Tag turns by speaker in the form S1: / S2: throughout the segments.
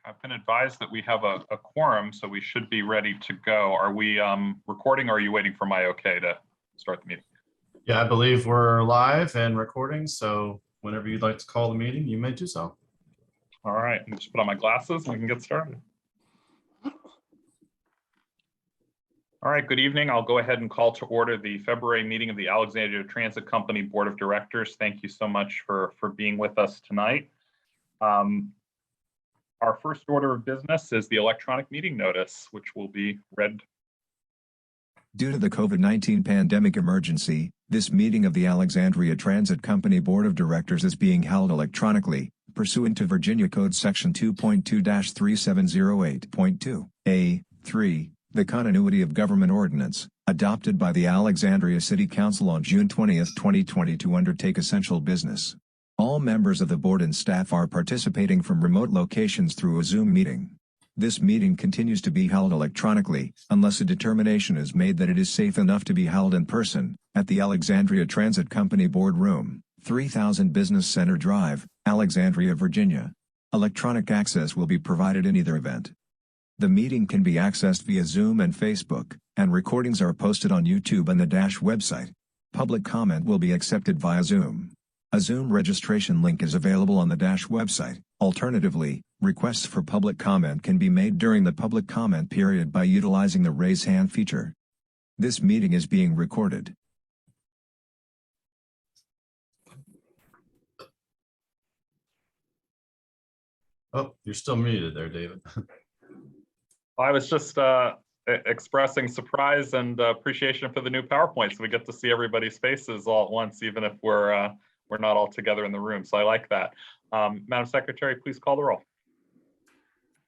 S1: I've been advised that we have a quorum, so we should be ready to go. Are we recording, or are you waiting for my okay to start the meeting?
S2: Yeah, I believe we're live and recording, so whenever you'd like to call the meeting, you may do so.
S1: All right, and just put on my glasses and we can get started. All right, good evening. I'll go ahead and call to order the February meeting of the Alexandria Transit Company Board of Directors. Thank you so much for being with us tonight. Our first order of business is the electronic meeting notice, which will be read.
S3: Due to the COVID-19 pandemic emergency, this meeting of the Alexandria Transit Company Board of Directors is being held electronically, pursuant to Virginia Code Section 2.2-3708.2 A.3, the Continuity of Government Ordinance, adopted by the Alexandria City Council on June 20, 2020 to undertake essential business. All members of the board and staff are participating from remote locations through a Zoom meeting. This meeting continues to be held electronically, unless a determination is made that it is safe enough to be held in person, at the Alexandria Transit Company Boardroom, 3000 Business Center Drive, Alexandria, Virginia. Electronic access will be provided in either event. The meeting can be accessed via Zoom and Facebook, and recordings are posted on YouTube and the website. Public comment will be accepted via Zoom. A Zoom registration link is available on the website. Alternatively, requests for public comment can be made during the public comment period by utilizing the raise hand feature. This meeting is being recorded.
S2: Oh, you're still muted there, David.
S1: I was just expressing surprise and appreciation for the new PowerPoint, so we get to see everybody's faces all at once, even if we're not all together in the room. So I like that. Madam Secretary, please call the roll.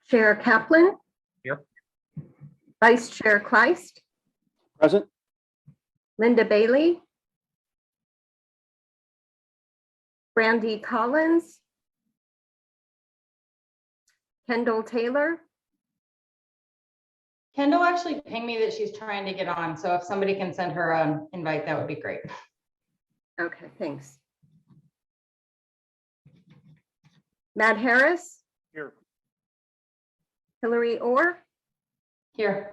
S4: Chair Kaplan.
S1: Here.
S4: Vice Chair Kleist.
S5: Present.
S4: Linda Bailey. Brandy Collins. Kendall Taylor.
S6: Kendall actually pinged me that she's trying to get on, so if somebody can send her an invite, that would be great.
S4: Okay, thanks. Matt Harris.
S5: Here.
S4: Hillary Orr.
S6: Here.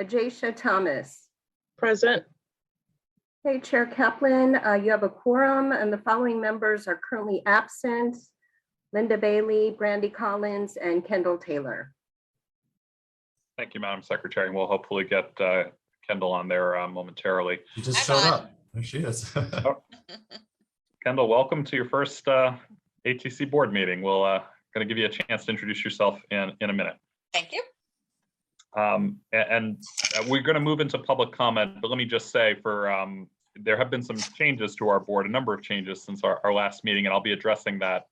S4: Ajaisha Thomas.
S7: Present.
S4: Okay, Chair Kaplan, you have a quorum and the following members are currently absent: Linda Bailey, Brandy Collins, and Kendall Taylor.
S1: Thank you, Madam Secretary. And we'll hopefully get Kendall on there momentarily.
S2: She just showed up. There she is.
S1: Kendall, welcome to your first ATC board meeting. We'll going to give you a chance to introduce yourself in a minute.
S7: Thank you.
S1: And we're going to move into public comment, but let me just say there have been some changes to our board, a number of changes since our last meeting, and I'll be addressing that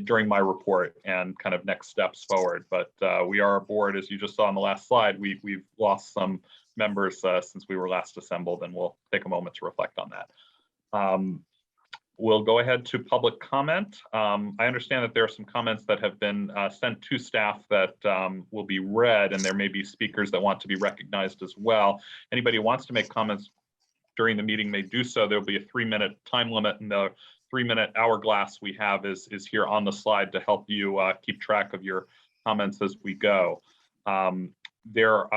S1: during my report and kind of next steps forward. But we are a board, as you just saw on the last slide, we've lost some members since we were last assembled, and we'll take a moment to reflect on that. We'll go ahead to public comment. I understand that there are some comments that have been sent to staff that will be read, and there may be speakers that want to be recognized as well. Anybody who wants to make comments during the meeting may do so. There'll be a 3-minute time limit, and the 3-minute hourglass we have is here on the slide to help you keep track of your comments as we go. There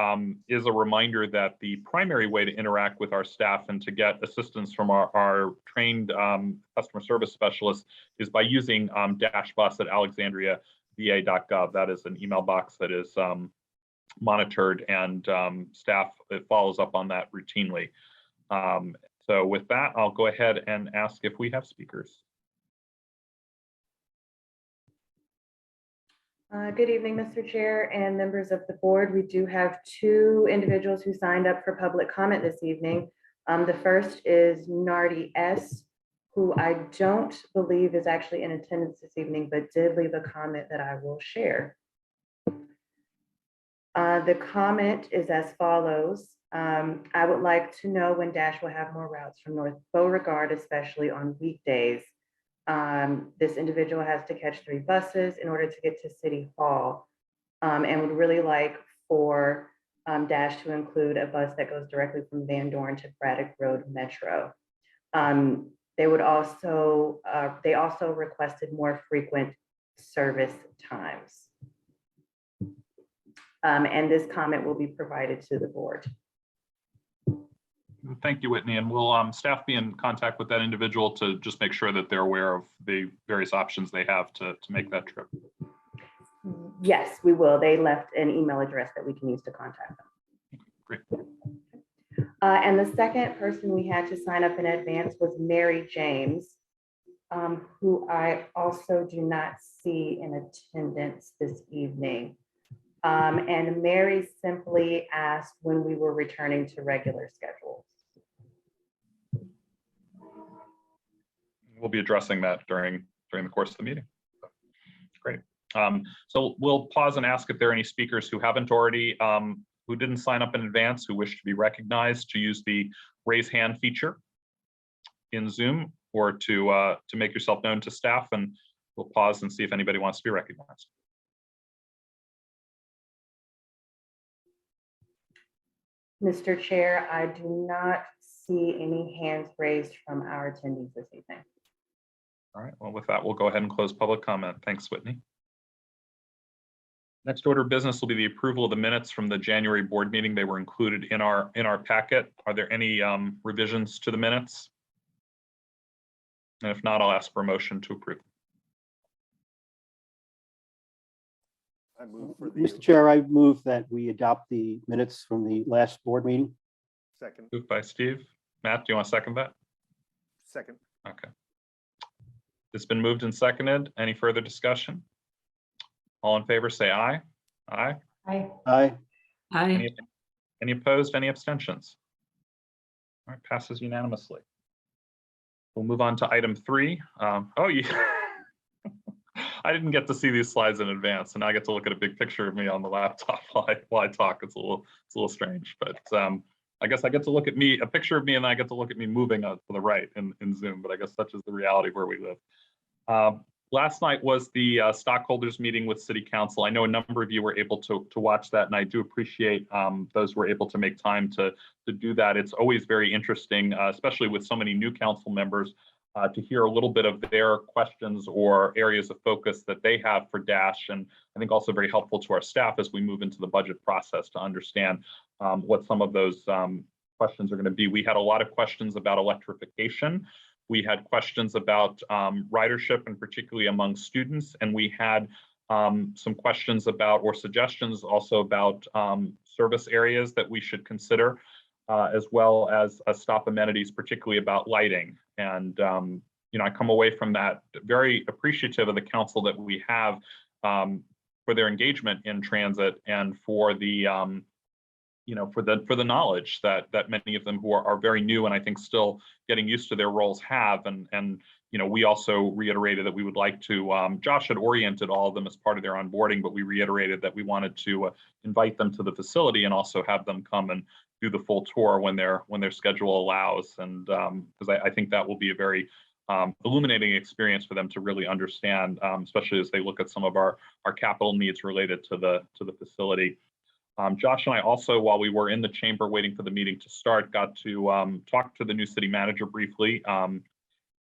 S1: is a reminder that the primary way to interact with our staff and to get assistance from our trained customer service specialists is by using --bus@alexandriava.gov. That is an email box that is monitored, and staff follows up on that routinely. So with that, I'll go ahead and ask if we have speakers.
S8: Good evening, Mr. Chair and members of the board. We do have 2 individuals who signed up for public comment this evening. The first is Nardi S., who I don't believe is actually in attendance this evening, but did leave a comment that I will share. The comment is as follows. I would like to know when Dash will have more routes from North Beauregard, especially on weekdays. This individual has to catch 3 buses in order to get to City Hall, and would really like for Dash to include a bus that goes directly from Van Dorn to Braddock Road Metro. They also requested more frequent service times. And this comment will be provided to the board.
S1: Thank you, Whitney. And will staff be in contact with that individual to just make sure that they're aware of the various options they have to make that trip?
S8: Yes, we will. They left an email address that we can use to contact them.
S1: Great.
S8: And the second person we had to sign up in advance was Mary James, who I also do not see in attendance this evening. And Mary simply asked when we were returning to regular schedules.
S1: We'll be addressing that during the course of the meeting. Great. So we'll pause and ask if there are any speakers who haven't already, who didn't sign up in advance, who wish to be recognized, to use the raise hand feature in Zoom, or to make yourself known to staff, and we'll pause and see if anybody wants to be recognized.
S8: Mr. Chair, I do not see any hands raised from our attendees this evening.
S1: All right, well, with that, we'll go ahead and close public comment. Thanks, Whitney. Next order of business will be the approval of the minutes from the January board meeting. They were included in our packet. Are there any revisions to the minutes? And if not, I'll ask for a motion to approve.
S5: I move for the
S7: Mr. Chair, I move that we adopt the minutes from the last board meeting.
S5: second.
S1: Moved by Steve. Matt, do you want to second that?
S5: Second.
S1: Okay. It's been moved and seconded. Any further discussion? All in favor, say aye. Aye.
S6: Aye.
S7: Aye.
S1: Any opposed? Any abstentions? All right, passes unanimously. We'll move on to item 3. Oh, yeah. I didn't get to see these slides in advance, and now I get to look at a big picture of me on the laptop while I talk. It's a little strange, but I guess I get to look at me, a picture of me, and I get to look at me moving to the right in Zoom. But I guess such is the reality where we live. Last night was the stockholders meeting with City Council. I know a number of you were able to watch that, and I do appreciate those who were able to make time to do that. It's always very interesting, especially with so many new council members, to hear a little bit of their questions or areas of focus that they have for Dash, and I think also very helpful to our staff as we move into the budget process to understand what some of those questions are going to be. We had a lot of questions about electrification. We had questions about ridership, and particularly among students, and we had some questions about, or suggestions also about, service areas that we should consider, as well as stop amenities, particularly about lighting. And you know, I come away from that very appreciative of the council that we have for their engagement in transit, and for the you know, for the knowledge that many of them who are very new and I think still getting used to their roles have. And you know, we also reiterated that we would like to, Josh had oriented all of them as part of their onboarding, but we reiterated that we wanted to invite them to the facility and also have them come and do the full tour when their schedule allows. And because I think that will be a very illuminating experience for them to really understand, especially as they look at some of our capital needs related to the facility. Josh and I also, while we were in the chamber waiting for the meeting to start, got to talk to the new city manager briefly.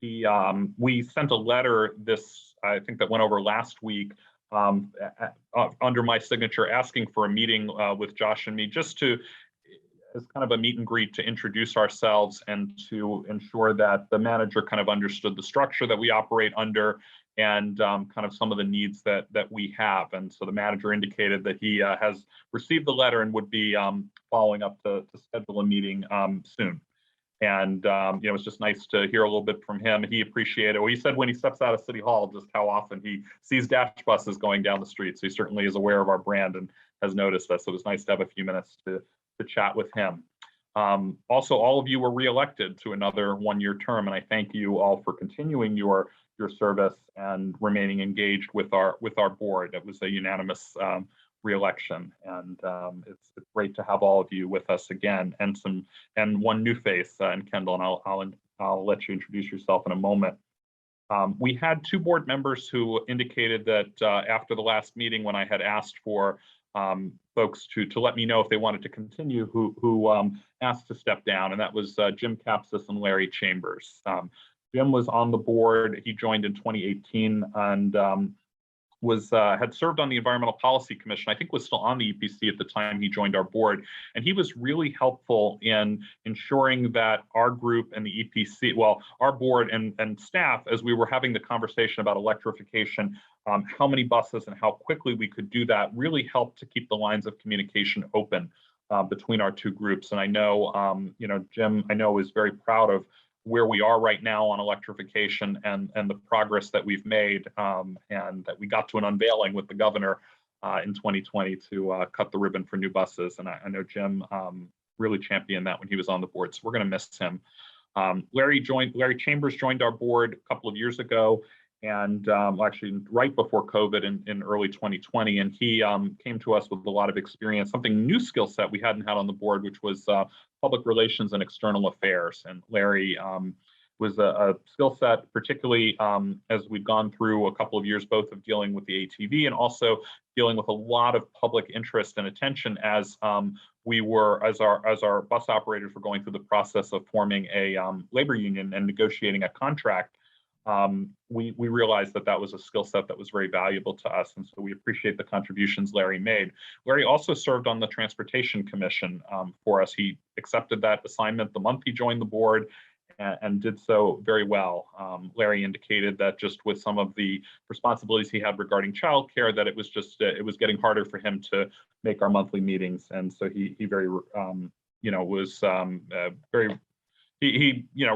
S1: We sent a letter I think that went over last week under my signature, asking for a meeting with Josh and me, just to, as kind of a meet and greet, to introduce ourselves and to ensure that the manager kind of understood the structure that we operate under, and kind of some of the needs that we have. And so the manager indicated that he has received the letter and would be following up to schedule a meeting soon. And you know, it's just nice to hear a little bit from him. He appreciated it. Well, he said when he steps out of City Hall, just how often he sees Dash buses going down the street. So he certainly is aware of our brand and has noticed us. So it was nice to have a few minutes to chat with him. Also, all of you were reelected to another one-year term, and I thank you all for continuing your service and remaining engaged with our board. It was a unanimous re-election, and it's great to have all of you with us again, and one new face in Kendall, and I'll let you introduce yourself in a moment. We had 2 board members who indicated that after the last meeting, when I had asked for folks to let me know if they wanted to continue, who asked to step down, and that was Jim Capsis and Larry Chambers. Jim was on the board. He joined in 2018, and had served on the Environmental Policy Commission. I think was still on the EPC at the time he joined our board, and he was really helpful in ensuring that our group and the EPC, well, our board and staff, as we were having the conversation about electrification, how many buses and how quickly we could do that, really helped to keep the lines of communication open between our two groups. And I know, Jim, I know is very proud of where we are right now on electrification and the progress that we've made, and that we got to an unveiling with the governor in 2020 to cut the ribbon for new buses. And I know Jim really championed that when he was on the board, so we're going to miss him. Larry Chambers joined our board a couple of years ago, and actually right before COVID in early 2020, and he came to us with a lot of experience, something new skill set we hadn't had on the board, which was public relations and external affairs. And Larry was a skill set, particularly as we've gone through a couple of years, both of dealing with the ATV and also dealing with a lot of public interest and attention as our bus operators were going through the process of forming a labor union and negotiating a contract. We realized that was a skill set that was very valuable to us, and so we appreciate the contributions Larry made. Larry also served on the Transportation Commission for us. He accepted that assignment the month he joined the board and did so very well. Larry indicated that just with some of the responsibilities he had regarding childcare, that it was getting harder for him to make our monthly meetings, and so he very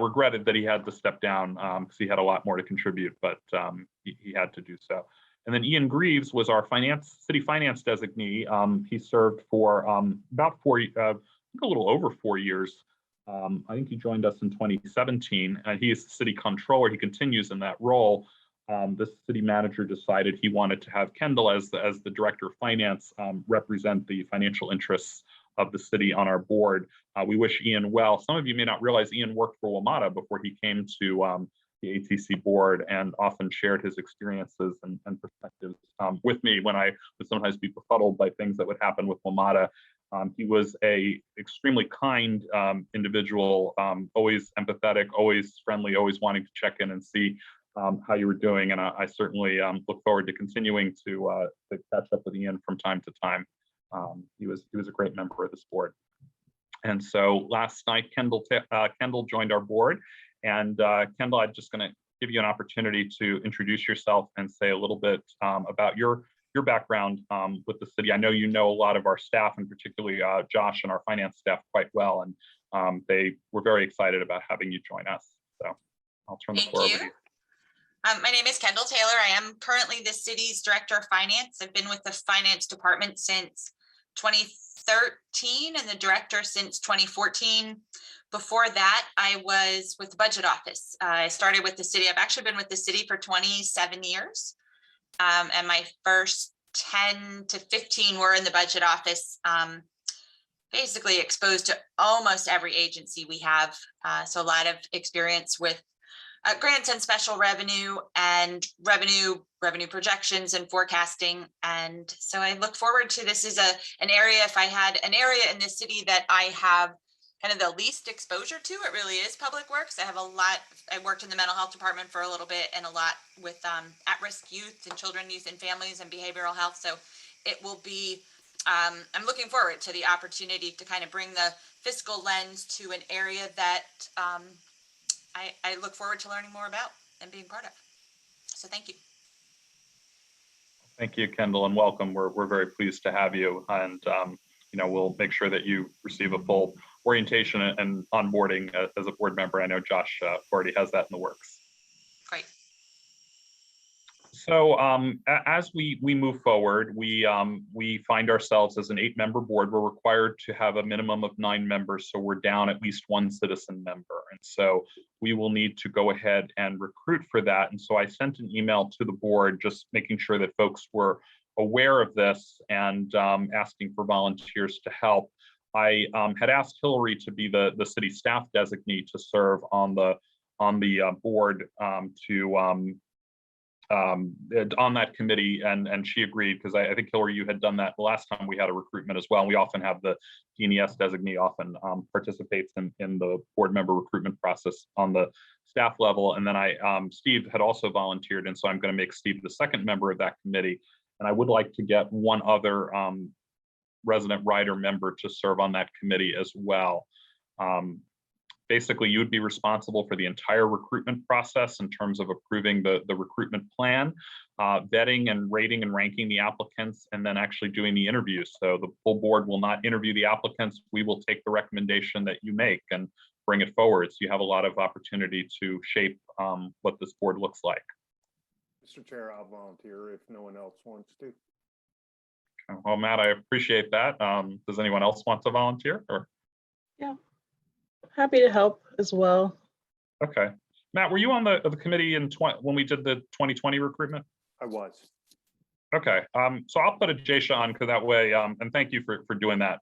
S1: regretted that he had to step down because he had a lot more to contribute, but he had to do so. And then Ian Grieves was our city finance designee. He served for about a little over 4 years. I think he joined us in 2017, and he is the city controller. He continues in that role. The city manager decided he wanted to have Kendall as the director of finance represent the financial interests of the city on our board. We wish Ian well. Some of you may not realize Ian worked for WMATA before he came to the ATC board, and often shared his experiences and perspectives with me when I would sometimes be befuddled by things that would happen with WMATA. He was a extremely kind individual, always empathetic, always friendly, always wanting to check in and see how you were doing. And I certainly look forward to continuing to catch up with Ian from time to time. He was a great member of this board. And so last night, Kendall joined our board. And Kendall, I'm just going to give you an opportunity to introduce yourself and say a little bit about your background with the city. I know you know a lot of our staff, and particularly Josh and our finance staff quite well, and they were very excited about having you join us. So I'll turn the floor over to you.
S9: My name is Kendall Taylor. I am currently the city's director of finance. I've been with the finance department since 2013 and the director since 2014. Before that, I was with the budget office. I started with the city. I've actually been with the city for 27 years. And my first 10 to 15 were in the budget office, basically exposed to almost every agency we have. So a lot of experience with grants and special revenue and revenue projections and forecasting. And so I look forward to this is an area, if I had an area in the city that I have kind of the least exposure to, it really is public works. I worked in the mental health department for a little bit and a lot with at-risk youth and children, youth and families and behavioral health. So it will be, I'm looking forward to the opportunity to kind of bring the fiscal lens to an area that I look forward to learning more about and being part of. So thank you.
S1: Thank you, Kendall, and welcome. We're very pleased to have you, and we'll make sure that you receive a full orientation and onboarding as a board member. I know Josh already has that in the works.
S9: Great.
S1: So as we move forward, we find ourselves as an 8-member board. We're required to have a minimum of 9 members, so we're down at least 1 citizen member. And so we will need to go ahead and recruit for that. And so I sent an email to the board, just making sure that folks were aware of this and asking for volunteers to help. I had asked Hillary to be the city staff designee to serve on the board on that committee, and she agreed, because I think, Hillary, you had done that the last time we had a recruitment as well. And we often have the DNES designee often participates in the board member recruitment process on the staff level. And then Steve had also volunteered, and so I'm going to make Steve the second member of that committee. And I would like to get one other resident rider member to serve on that committee as well. Basically, you would be responsible for the entire recruitment process in terms of approving the recruitment plan, vetting and rating and ranking the applicants, and then actually doing the interviews. So the full board will not interview the applicants. We will take the recommendation that you make and bring it forward. So you have a lot of opportunity to shape what this board looks like.
S5: Mr. Chair, I'll volunteer if no one else wants to.
S1: Well, Matt, I appreciate that. Does anyone else want to volunteer? Or?
S10: Yeah, happy to help as well.
S1: Okay. Matt, were you on the committee when we did the 2020 recruitment?
S5: I was.
S1: Okay. So I'll put a Jaysha on, because that way, and thank you for doing that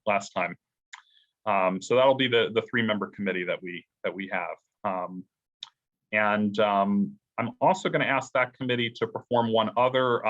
S1: last time. So that'll be the 3-member committee that we have. I'm also going to ask that committee to perform one other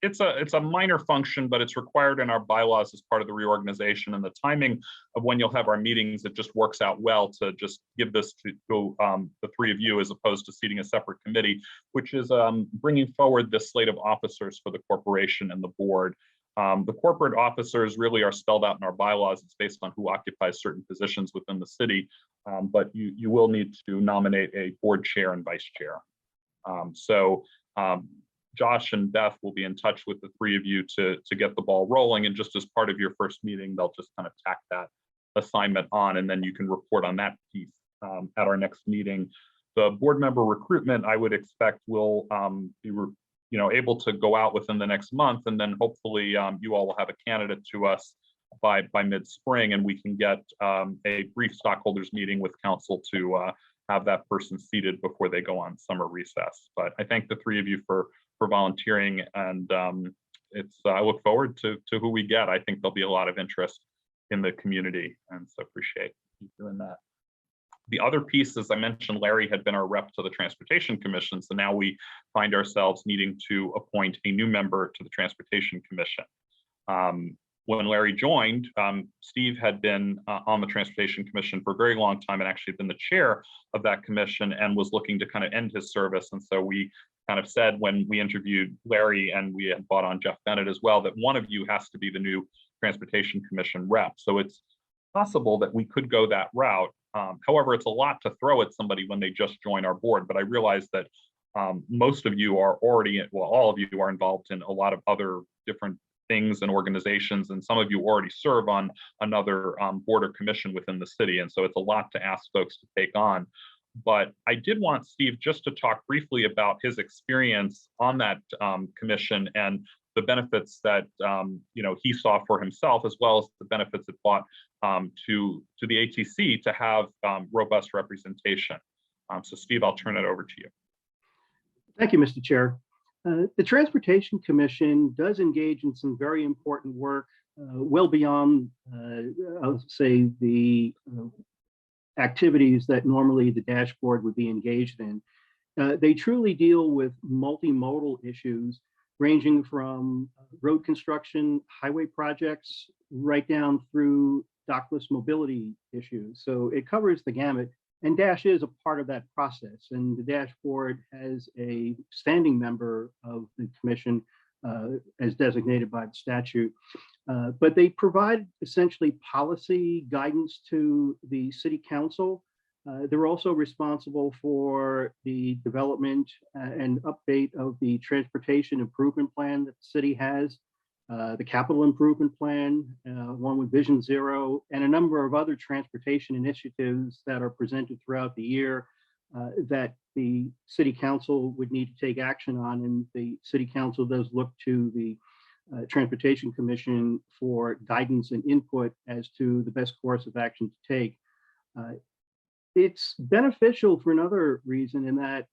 S1: it's a minor function, but it's required in our bylaws as part of the reorganization, and the timing of when you'll have our meetings, it just works out well to just give this to the 3 of you as opposed to seating a separate committee, which is bringing forward this slate of officers for the corporation and the board. The corporate officers really are spelled out in our bylaws. It's based on who occupies certain positions within the city, but you will need to nominate a board chair and vice chair. So Josh and Beth will be in touch with the 3 of you to get the ball rolling, and just as part of your first meeting, they'll just kind of tack that assignment on, and then you can report on that piece at our next meeting. The board member recruitment, I would expect, will be able to go out within the next month, and then hopefully you all will have a candidate to us by mid-spring, and we can get a brief stockholders meeting with council to have that person seated before they go on summer recess. But I thank the 3 of you for volunteering, and I look forward to who we get. I think there'll be a lot of interest in the community, and so appreciate you doing that. The other piece, as I mentioned, Larry had been our rep to the Transportation Commission, so now we find ourselves needing to appoint a new member to the Transportation Commission. When Larry joined, Steve had been on the Transportation Commission for a very long time and actually been the chair of that commission and was looking to kind of end his service. And so we kind of said, when we interviewed Larry, and we had brought on Jeff Bennett as well, that one of you has to be the new Transportation Commission rep. So it's possible that we could go that route. However, it's a lot to throw at somebody when they just join our board, but I realize that most of you are already, well, all of you are involved in a lot of other different things and organizations, and some of you already serve on another board or commission within the city, and so it's a lot to ask folks to take on. But I did want Steve just to talk briefly about his experience on that commission and the benefits that he saw for himself, as well as the benefits it brought to the ATC to have robust representation. So Steve, I'll turn it over to you.
S7: Thank you, Mr. Chair. The Transportation Commission does engage in some very important work, well beyond, I'll say, the activities that normally the dashboard would be engaged in. They truly deal with multimodal issues, ranging from road construction, highway projects, right down through dockless mobility issues. So it covers the gamut, and DASH is a part of that process. And the dashboard has a standing member of the commission as designated by the statute. But they provide essentially policy guidance to the city council. They're also responsible for the development and update of the transportation improvement plan that the city has, the capital improvement plan, one with Vision Zero, and a number of other transportation initiatives that are presented throughout the year that the city council would need to take action on. And the city council does look to the Transportation Commission for guidance and input as to the best course of action to take. It's beneficial for another reason, in that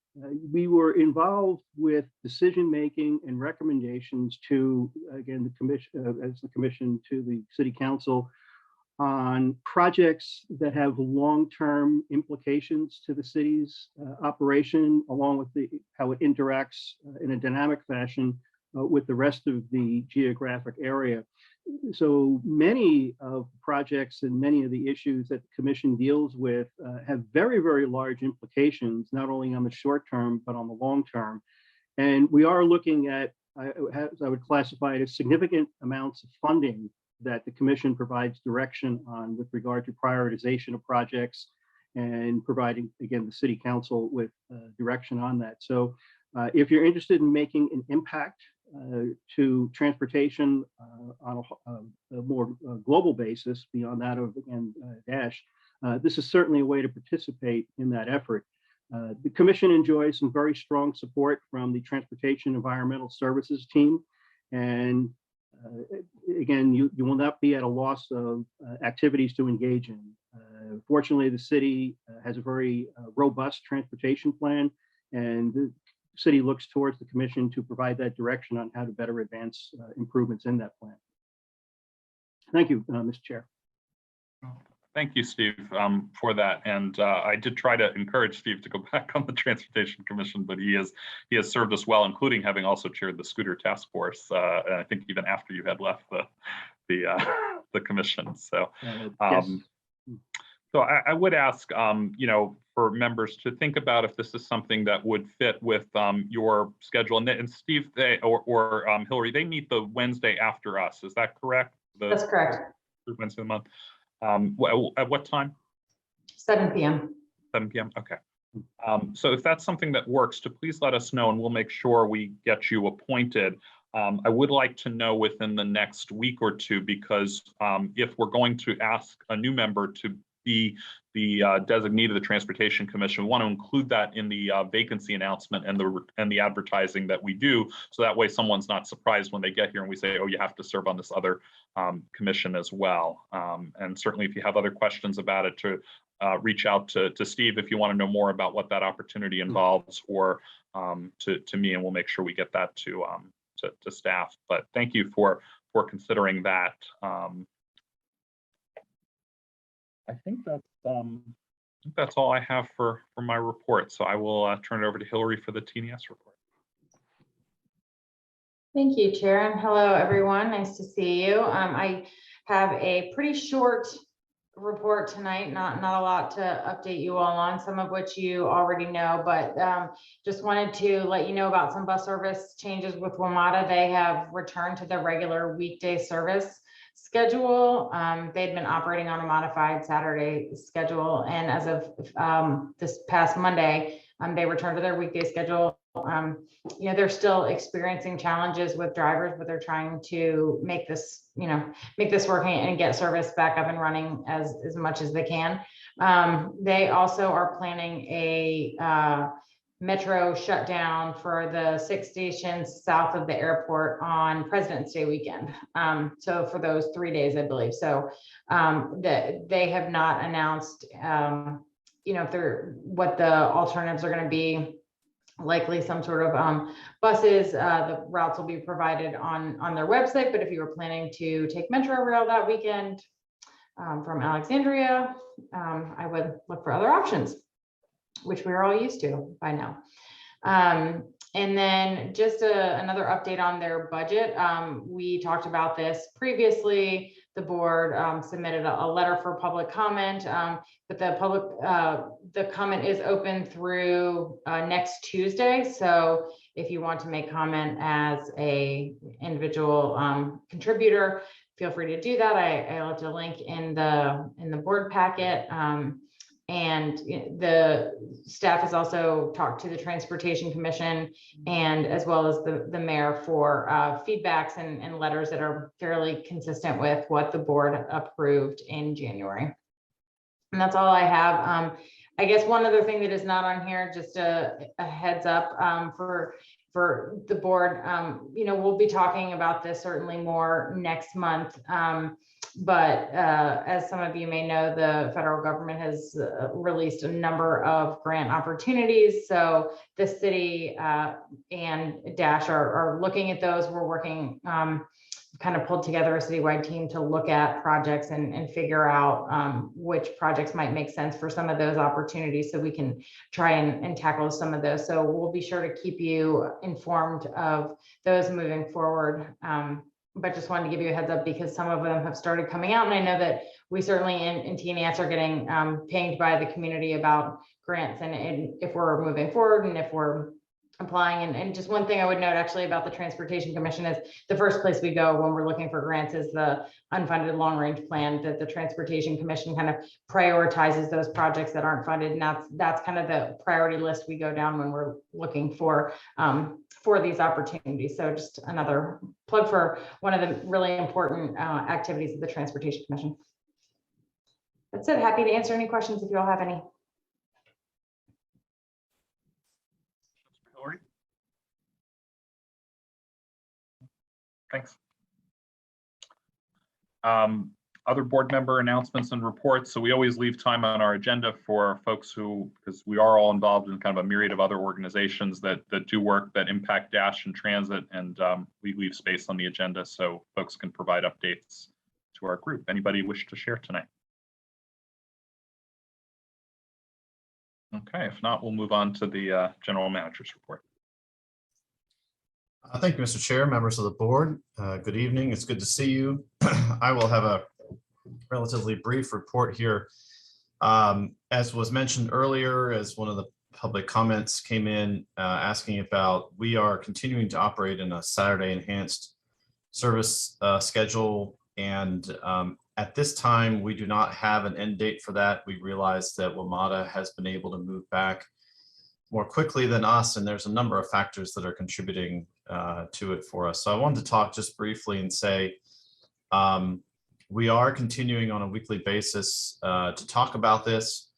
S7: we were involved with decision-making and recommendations to, again, the commission, as the commission to the city council on projects that have long-term implications to the city's operation, along with how it interacts in a dynamic fashion with the rest of the geographic area. So many of the projects and many of the issues that the commission deals with have very, very large implications, not only on the short term, but on the long term. And we are looking at, I would classify it as significant amounts of funding that the commission provides direction on with regard to prioritization of projects and providing, again, the city council with direction on that. So if you're interested in making an impact to transportation on a more global basis beyond that of, again, Dash, this is certainly a way to participate in that effort. The commission enjoys some very strong support from the Transportation Environmental Services team. And again, you will not be at a loss of activities to engage in. Fortunately, the city has a very robust transportation plan, and the city looks towards the commission to provide that direction on how to better advance improvements in that plan. Thank you, Mr. Chair.
S1: Thank you, Steve, for that. And I did try to encourage Steve to go back on the Transportation Commission, but he has served us well, including having also chaired the scooter task force. And I think even after you had left the commission. So,
S7: Yes.
S1: So I would ask, for members to think about if this is something that would fit with your schedule. And Steve, or Hillary, they meet the Wednesday after us. Is that correct?
S6: That's correct.
S1: Wednesday of the month. At what time?
S6: 7 p.m.
S1: 7 p.m. Okay. So if that's something that works, to please let us know, and we'll make sure we get you appointed. I would like to know within the next week or two, because if we're going to ask a new member to be the designee of the Transportation Commission, we want to include that in the vacancy announcement and the advertising that we do, so that way someone's not surprised when they get here and we say, oh, you have to serve on this other commission as well. And certainly if you have other questions about it, to reach out to Steve if you want to know more about what that opportunity involves, or to me, and we'll make sure we get that to staff. But thank you for considering that. I think that's all I have for my report. So I will turn it over to Hillary for the TNS report.
S6: Thank you, Chair, and hello, everyone. Nice to see you. I have a pretty short report tonight, not a lot to update you all on, some of which you already know, but just wanted to let you know about some bus service changes with WMATA. They have returned to their regular weekday service schedule. They'd been operating on a modified Saturday schedule, and as of this past Monday, they returned to their weekday schedule. They're still experiencing challenges with drivers, but they're trying to make this working and get service back up and running as much as they can. They also are planning a metro shutdown for the 6 stations south of the airport on President's Day weekend. So for those 3 days, I believe. So they have not announced, what the alternatives are going to be. Likely some sort of buses. The routes will be provided on their website, but if you were planning to take Metro Rail that weekend from Alexandria, I would look for other options, which we're all used to by now. And then just another update on their budget. We talked about this previously. The board submitted a letter for public comment, but the comment is open through next Tuesday. So if you want to make comment as a individual contributor, feel free to do that. I left a link in the board packet. And the staff has also talked to the Transportation Commission and as well as the mayor for feedbacks and letters that are fairly consistent with what the board approved in January. And that's all I have. I guess one other thing that is not on here, just a heads up for the board, we'll be talking about this certainly more next month. But as some of you may know, the federal government has released a number of grant opportunities. So the city and Dash are looking at those. We're working kind of pulled together a citywide team to look at projects and figure out which projects might make sense for some of those opportunities, so we can try and tackle some of those. So we'll be sure to keep you informed of those moving forward. But just wanted to give you a heads up because some of them have started coming out, and I know that we certainly in TNS are getting pinged by the community about grants and if we're moving forward and if we're applying. And just one thing I would note actually about the Transportation Commission is the first place we go when we're looking for grants is the unfunded long range plan that the Transportation Commission kind of prioritizes those projects that aren't funded. And that's kind of the priority list we go down when we're looking for these opportunities. So just another plug for one of the really important activities of the Transportation Commission. That's it. Happy to answer any questions if you all have any.
S1: Thanks. Other board member announcements and reports. So we always leave time on our agenda for folks who, because we are all involved in kind of a myriad of other organizations that do work that impact Dash and transit, and we leave space on the agenda so folks can provide updates to our group. Anybody wish to share tonight? Okay, if not, we'll move on to the general manager's report.
S2: Thank you, Mr. Chair, members of the board. Good evening. It's good to see you. I will have a relatively brief report here. As was mentioned earlier, as one of the public comments came in asking about, we are continuing to operate in a Saturday enhanced service schedule. And at this time, we do not have an end date for that. We realize that WMATA has been able to move back more quickly than us, and there's a number of factors that are contributing to it for us. So I wanted to talk just briefly and say we are continuing on a weekly basis to talk about this.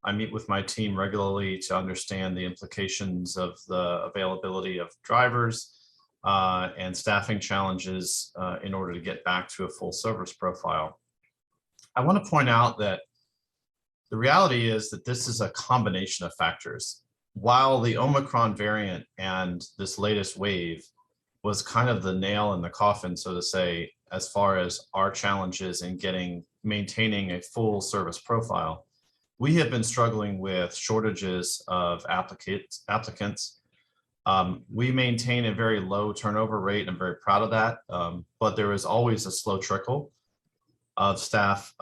S2: I meet with my team regularly to understand the implications of the availability of drivers and staffing challenges in order to get back to a full service profile. I want to point out that the reality is that this is a combination of factors. While the Omicron variant and this latest wave was kind of the nail in the coffin, so to say, as far as our challenges in maintaining a full service profile, we have been struggling with shortages of applicants. We maintain a very low turnover rate, and I'm very proud of that, but there is always a slow trickle of staff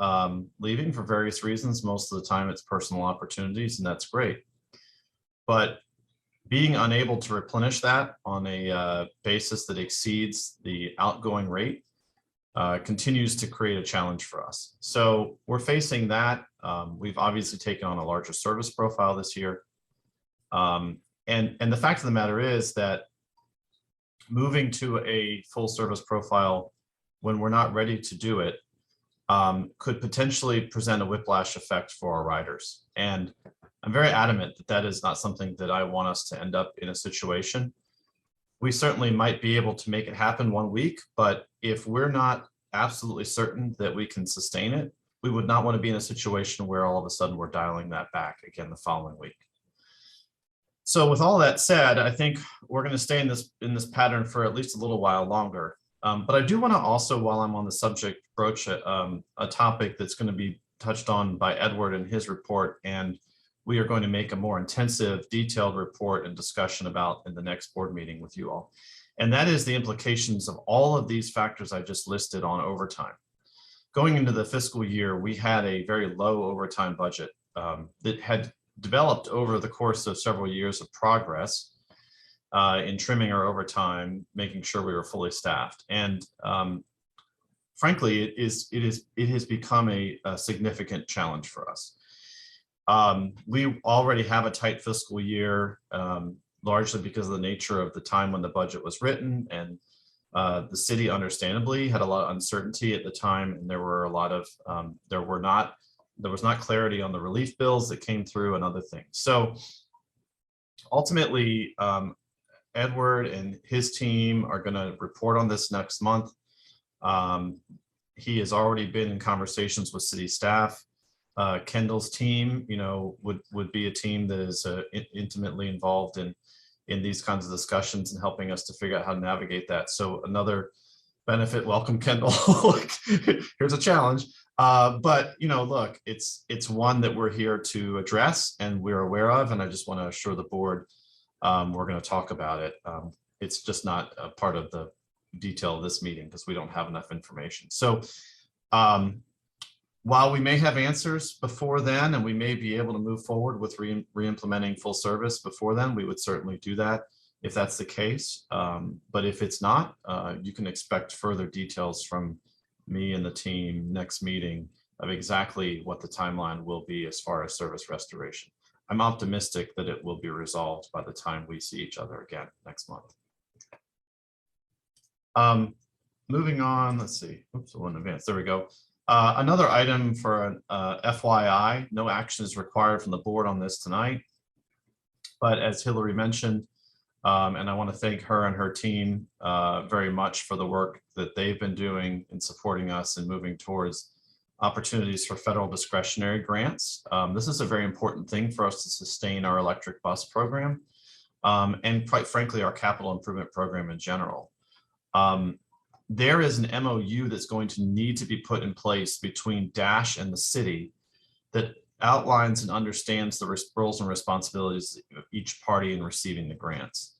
S2: leaving for various reasons. Most of the time it's personal opportunities, and that's great. But being unable to replenish that on a basis that exceeds the outgoing rate continues to create a challenge for us. So we're facing that. We've obviously taken on a larger service profile this year. And the fact of the matter is that moving to a full service profile when we're not ready to do it could potentially present a whiplash effect for our riders. And I'm very adamant that that is not something that I want us to end up in a situation. We certainly might be able to make it happen one week, but if we're not absolutely certain that we can sustain it, we would not want to be in a situation where all of a sudden we're dialing that back again the following week. So with all that said, I think we're going to stay in this pattern for at least a little while longer. But I do want to also, while I'm on the subject, broach a topic that's going to be touched on by Edward in his report, and we are going to make a more intensive, detailed report and discussion about in the next board meeting with you all. And that is the implications of all of these factors I just listed on overtime. Going into the fiscal year, we had a very low overtime budget that had developed over the course of several years of progress in trimming our overtime, making sure we were fully staffed. And frankly, it has become a significant challenge for us. We already have a tight fiscal year, largely because of the nature of the time when the budget was written, and the city understandably had a lot of uncertainty at the time, and there were a lot of there was not clarity on the relief bills that came through and other things. So ultimately, Edward and his team are going to report on this next month. He has already been in conversations with city staff. Kendall's team, would be a team that is intimately involved in these kinds of discussions and helping us to figure out how to navigate that. So another benefit. Welcome, Kendall. Here's a challenge. But look, it's one that we're here to address and we're aware of, and I just want to assure the board we're going to talk about it. It's just not a part of the detail of this meeting because we don't have enough information. So while we may have answers before then, and we may be able to move forward with re-implementing full service before then, we would certainly do that if that's the case. But if it's not, you can expect further details from me and the team next meeting of exactly what the timeline will be as far as service restoration. I'm optimistic that it will be resolved by the time we see each other again next month. Moving on, let's see. Oops, one advance. There we go. Another item for an FYI, no action is required from the board on this tonight. But as Hillary mentioned, and I want to thank her and her team very much for the work that they've been doing in supporting us and moving towards opportunities for federal discretionary grants. This is a very important thing for us to sustain our electric bus program and quite frankly, our capital improvement program in general. There is an MOU that's going to need to be put in place between Dash and the city that outlines and understands the roles and responsibilities of each party in receiving the grants.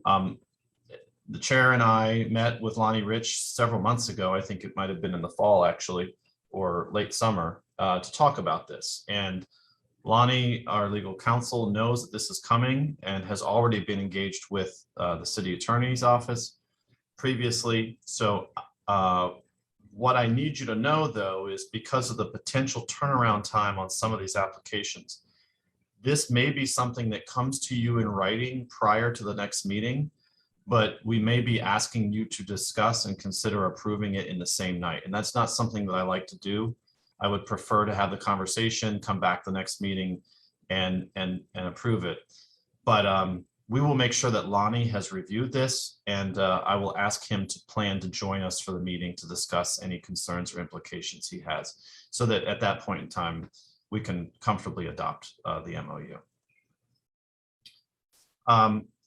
S2: The chair and I met with Lonnie Rich several months ago. I think it might have been in the fall actually, or late summer, to talk about this. And Lonnie, our legal counsel, knows that this is coming and has already been engaged with the city attorney's office previously. So what I need you to know, though, is because of the potential turnaround time on some of these applications, this may be something that comes to you in writing prior to the next meeting, but we may be asking you to discuss and consider approving it in the same night. And that's not something that I like to do. I would prefer to have the conversation, come back the next meeting and approve it. But we will make sure that Lonnie has reviewed this, and I will ask him to plan to join us for the meeting to discuss any concerns or implications he has, so that at that point in time, we can comfortably adopt the MOU.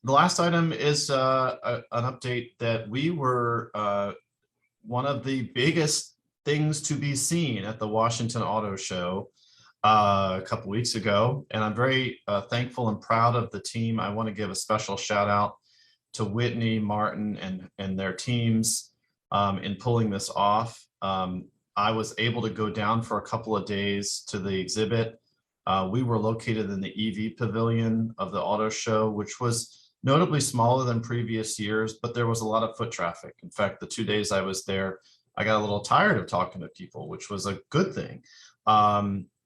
S2: The last item is an update that we were one of the biggest things to be seen at the Washington Auto Show a couple weeks ago, and I'm very thankful and proud of the team. I want to give a special shout out to Whitney, Martin, and their teams in pulling this off. I was able to go down for a couple of days to the exhibit. We were located in the EV pavilion of the auto show, which was notably smaller than previous years, but there was a lot of foot traffic. In fact, the 2 days I was there, I got a little tired of talking to people, which was a good thing.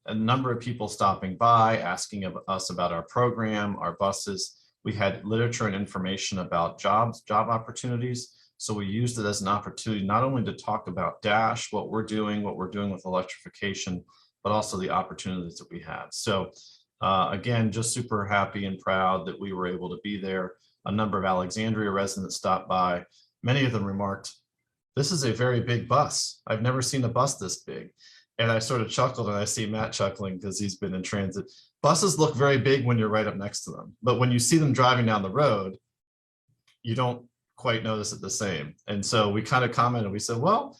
S2: A number of people stopping by, asking us about our program, our buses. We had literature and information about job opportunities. So we used it as an opportunity not only to talk about Dash, what we're doing with electrification, but also the opportunities that we have. So again, just super happy and proud that we were able to be there. A number of Alexandria residents stopped by. Many of them remarked, "This is a very big bus. I've never seen a bus this big." And I sort of chuckled, and I see Matt chuckling because he's been in transit. Buses look very big when you're right up next to them, but when you see them driving down the road, you don't quite notice it the same. And so we kind of commented, we said, well,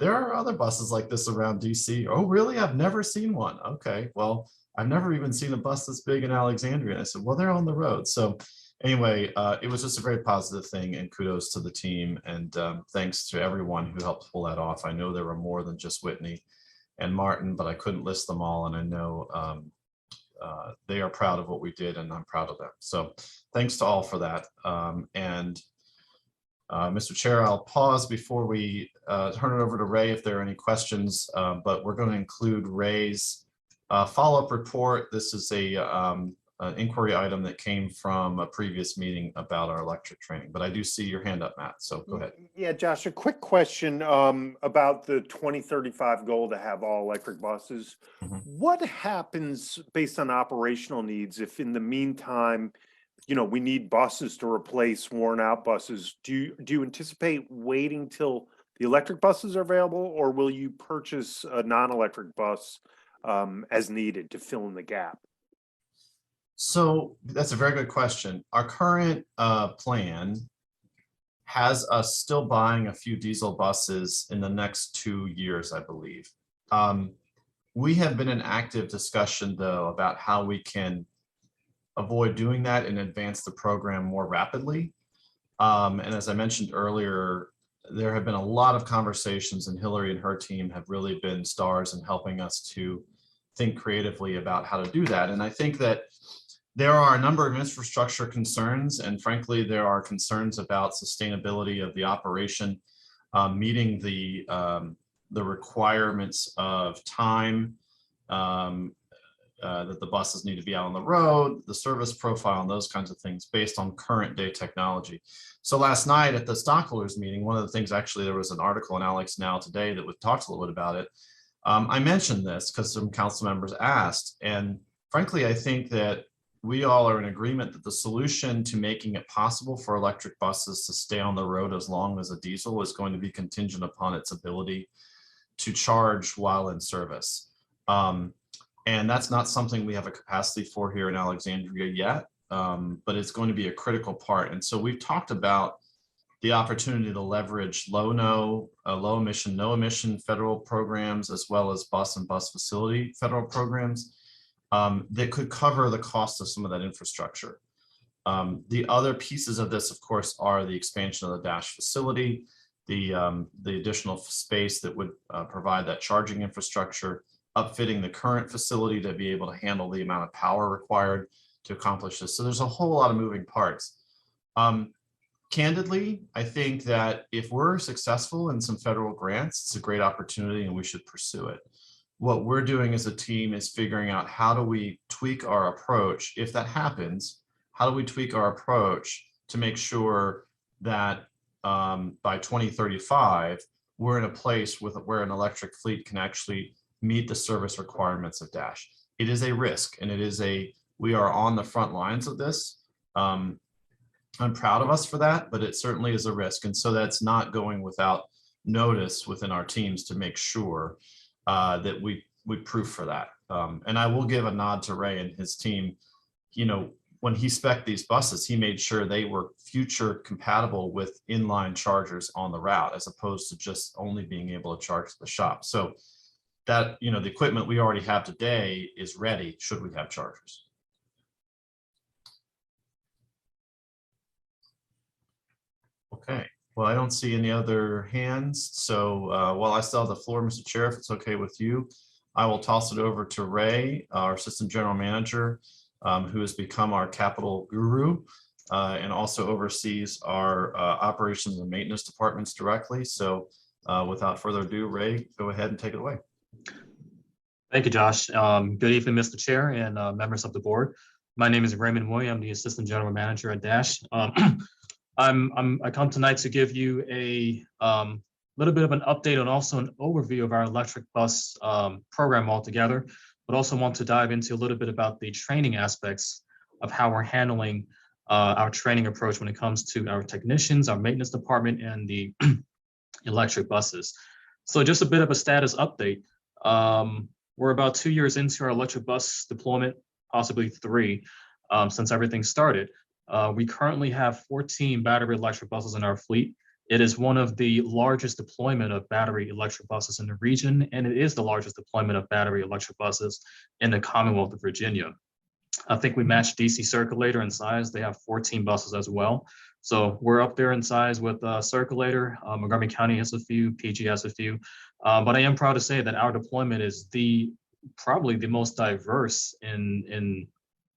S2: there are other buses like this around DC. Oh, really? I've never seen one. Okay, well, I've never even seen a bus this big in Alexandria. And I said, well, they're on the road. So anyway, it was just a very positive thing, and kudos to the team. And thanks to everyone who helped pull that off. I know there were more than just Whitney and Martin, but I couldn't list them all. And I know they are proud of what we did, and I'm proud of them. So thanks to all for that. Mr. Chair, I'll pause before we turn it over to Ray if there are any questions, but we're going to include Ray's follow-up report. This is an inquiry item that came from a previous meeting about our electric training, but I do see your hand up, Matt, so go ahead.
S5: Yeah, Josh, a quick question about the 2035 goal to have all electric buses. What happens based on operational needs if in the meantime, we need buses to replace worn out buses? Do you anticipate waiting till the electric buses are available, or will you purchase a non-electric bus as needed to fill in the gap?
S2: So that's a very good question. Our current plan has us still buying a few diesel buses in the next 2 years, I believe. We have been in active discussion, though, about how we can avoid doing that and advance the program more rapidly. And as I mentioned earlier, there have been a lot of conversations, and Hillary and her team have really been stars in helping us to think creatively about how to do that. And I think that there are a number of infrastructure concerns, and frankly, there are concerns about sustainability of the operation, meeting the requirements of time, that the buses need to be out on the road, the service profile, and those kinds of things based on current day technology. So last night at the stockholders meeting, one of the things, actually, there was an article in Alex Now today that talked a little bit about it. I mentioned this because some council members asked, and frankly, I think that we all are in agreement that the solution to making it possible for electric buses to stay on the road as long as a diesel is going to be contingent upon its ability to charge while in service. And that's not something we have a capacity for here in Alexandria yet, but it's going to be a critical part. And so we've talked about the opportunity to leverage low emission, no emission federal programs, as well as bus and bus facility federal programs that could cover the cost of some of that infrastructure. The other pieces of this, of course, are the expansion of the Dash facility, the additional space that would provide that charging infrastructure, upfitting the current facility to be able to handle the amount of power required to accomplish this. So there's a whole lot of moving parts. Candidly, I think that if we're successful in some federal grants, it's a great opportunity and we should pursue it. What we're doing as a team is figuring out how do we tweak our approach. If that happens, how do we tweak our approach to make sure that by 2035, we're in a place where an electric fleet can actually meet the service requirements of Dash. It is a risk, and we are on the front lines of this. I'm proud of us for that, but it certainly is a risk. And so that's not going without notice within our teams to make sure that we proof for that. And I will give a nod to Ray and his team. You know, when he spec'd these buses, he made sure they were future compatible with inline chargers on the route, as opposed to just only being able to charge the shop. So that, you know, the equipment we already have today is ready should we have chargers. Okay, well, I don't see any other hands. So while I still have the floor, Mr. Chair, if it's okay with you, I will toss it over to Ray, our Assistant General Manager, who has become our capital guru and also oversees our operations and maintenance departments directly. So without further ado, Ray, go ahead and take it away.
S11: Thank you, Josh. Good evening, Mr. Chair and members of the board. My name is Raymond Moy. I'm the Assistant General Manager at Dash. I come tonight to give you a little bit of an update and also an overview of our electric bus program altogether, but also want to dive into a little bit about the training aspects of how we're handling our training approach when it comes to our technicians, our maintenance department, and the electric buses. So just a bit of a status update. We're about 2 years into our electric bus deployment, possibly 3, since everything started. We currently have 14 battery electric buses in our fleet. It is one of the largest deployment of battery electric buses in the region, and it is the largest deployment of battery electric buses in the Commonwealth of Virginia. I think we matched DC Circulator in size. They have 14 buses as well. So we're up there in size with Circulator. Montgomery County has a few, PG has a few. But I am proud to say that our deployment is probably the most diverse in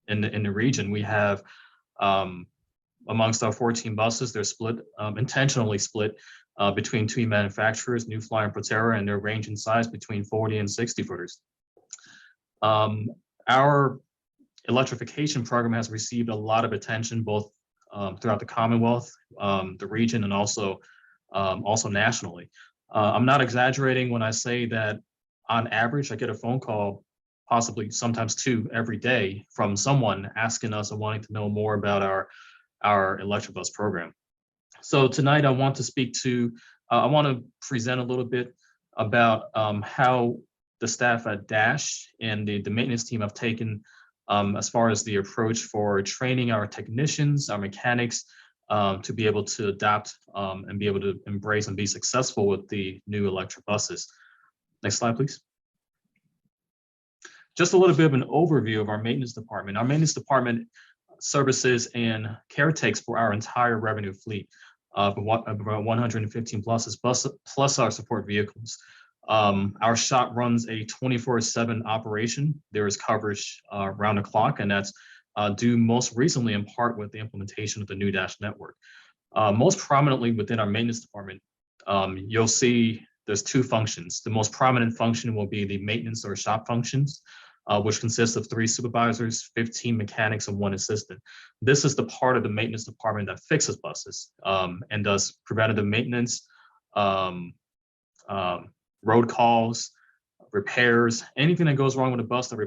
S11: the region. We have amongst our 14 buses, they're split, intentionally split between 2 manufacturers, New Flyer and Proterra, and their range in size between 40 and 60 footers. Our electrification program has received a lot of attention, both throughout the Commonwealth, the region, and also nationally. I'm not exaggerating when I say that on average, I get a phone call, possibly sometimes 2 every day, from someone asking us and wanting to know more about our electric bus program. So tonight I want to present a little bit about how the staff at Dash and the maintenance team have taken as far as the approach for training our technicians, our mechanics, to be able to adapt and be able to embrace and be successful with the new electric buses. Next slide, please. Just a little bit of an overview of our maintenance department. Our maintenance department services and caretakes for our entire revenue fleet of about 115 buses plus our support vehicles. Our shop runs a 24/7 operation. There is coverage around the clock, and that's due most recently in part with the implementation of the new Dash network. Most prominently within our maintenance department, you'll see there's two functions. The most prominent function will be the maintenance or shop functions, which consists of 3 supervisors, 15 mechanics, and 1 assistant. This is the part of the maintenance department that fixes buses and does preventative maintenance, road calls, repairs. Anything that goes wrong with a bus that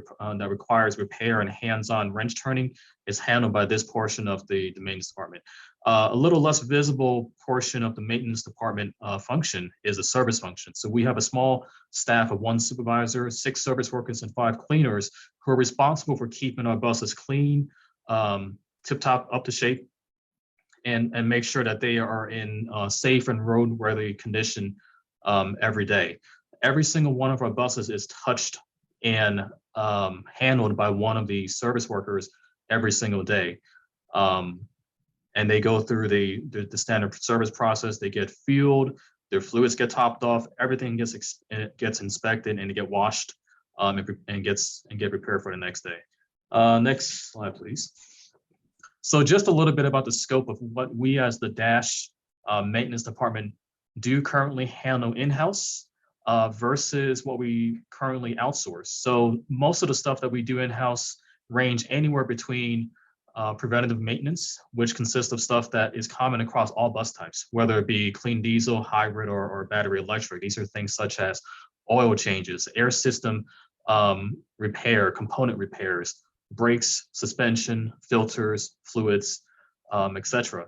S11: requires repair and hands-on wrench turning is handled by this portion of the maintenance department. A little less visible portion of the maintenance department function is a service function. So we have a small staff of 1 supervisor, 6 service workers, and 5 cleaners who are responsible for keeping our buses clean, tip-top, up to shape, and make sure that they are in safe and roadworthy condition every day. Every single one of our buses is touched and handled by one of the service workers every single day. And they go through the standard service process. They get fueled, their fluids get topped off, everything gets inspected and get washed and get prepared for the next day. Next slide, please. So just a little bit about the scope of what we as the Dash maintenance department do currently handle in-house versus what we currently outsource. So most of the stuff that we do in-house range anywhere between preventative maintenance, which consists of stuff that is common across all bus types, whether it be clean diesel, hybrid, or battery electric. These are things such as oil changes, air system repair, component repairs, brakes, suspension, filters, fluids, etc.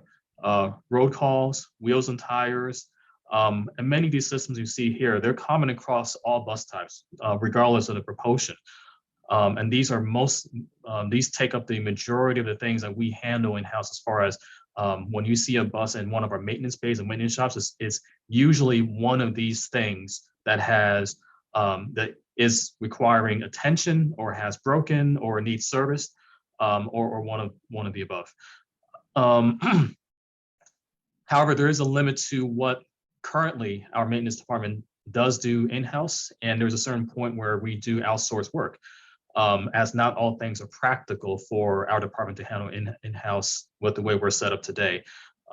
S11: Road calls, wheels and tires, and many of these systems you see here, they're common across all bus types, regardless of the propulsion. And these take up the majority of the things that we handle in-house as far as when you see a bus in one of our maintenance bays and maintenance shops, it's usually one of these things that that is requiring attention or has broken or needs service or one of the above. However, there is a limit to what currently our maintenance department does do in-house, and there's a certain point where we do outsource work. As not all things are practical for our department to handle in-house with the way we're set up today.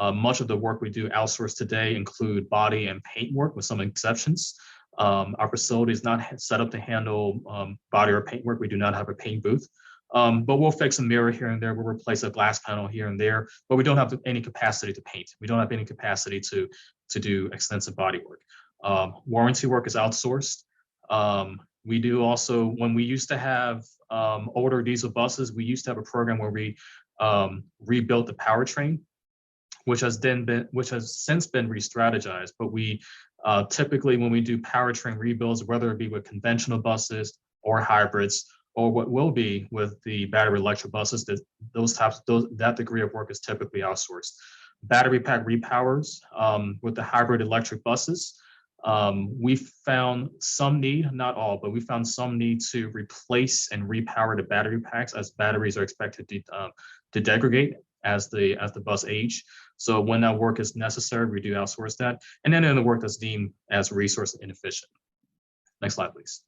S11: Much of the work we do outsource today include body and paint work with some exceptions. Our facility is not set up to handle body or paint work. We do not have a paint booth, but we'll fix a mirror here and there. We'll replace a glass panel here and there, but we don't have any capacity to paint. We don't have any capacity to do extensive body work. Warranty work is outsourced. We do also, when we used to have older diesel buses, we used to have a program where we rebuilt the powertrain, which has since been re-strategized. But we typically, when we do powertrain rebuilds, whether it be with conventional buses or hybrids, or what will be with the battery electric buses, that degree of work is typically outsourced. Battery pack repowers with the hybrid electric buses. We found some need, not all, but we found some need to replace and repower the battery packs as batteries are expected to degrade as the bus age. So when that work is necessary, we do outsource that. And then in the work that's deemed as resource inefficient. Next slide, please.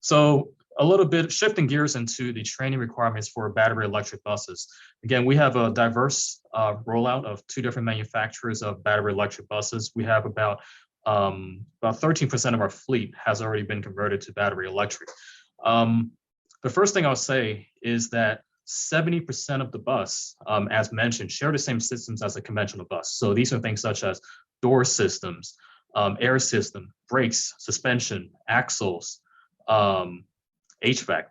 S11: So a little bit shifting gears into the training requirements for battery electric buses. Again, we have a diverse rollout of 2 different manufacturers of battery electric buses. We have about 13% of our fleet has already been converted to battery electric. The first thing I'll say is that 70% of the bus, as mentioned, share the same systems as a conventional bus. So these are things such as door systems, air system, brakes, suspension, axles, HVAC.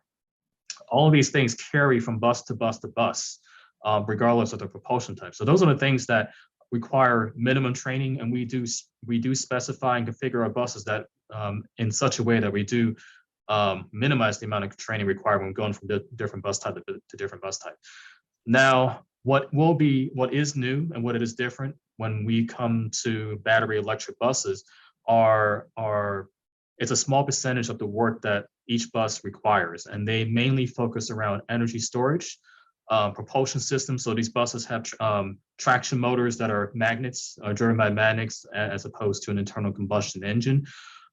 S11: All of these things carry from bus to bus to bus, regardless of the propulsion type. So those are the things that require minimum training, and we do specify and configure our buses that in such a way that we do minimize the amount of training required when going from different bus type to different bus type. Now, What is new and what it is different when we come to battery electric buses it's a small percentage of the work that each bus requires, and they mainly focus around energy storage, propulsion systems. So these buses have traction motors that are magnets, driven by magnets, as opposed to an internal combustion engine.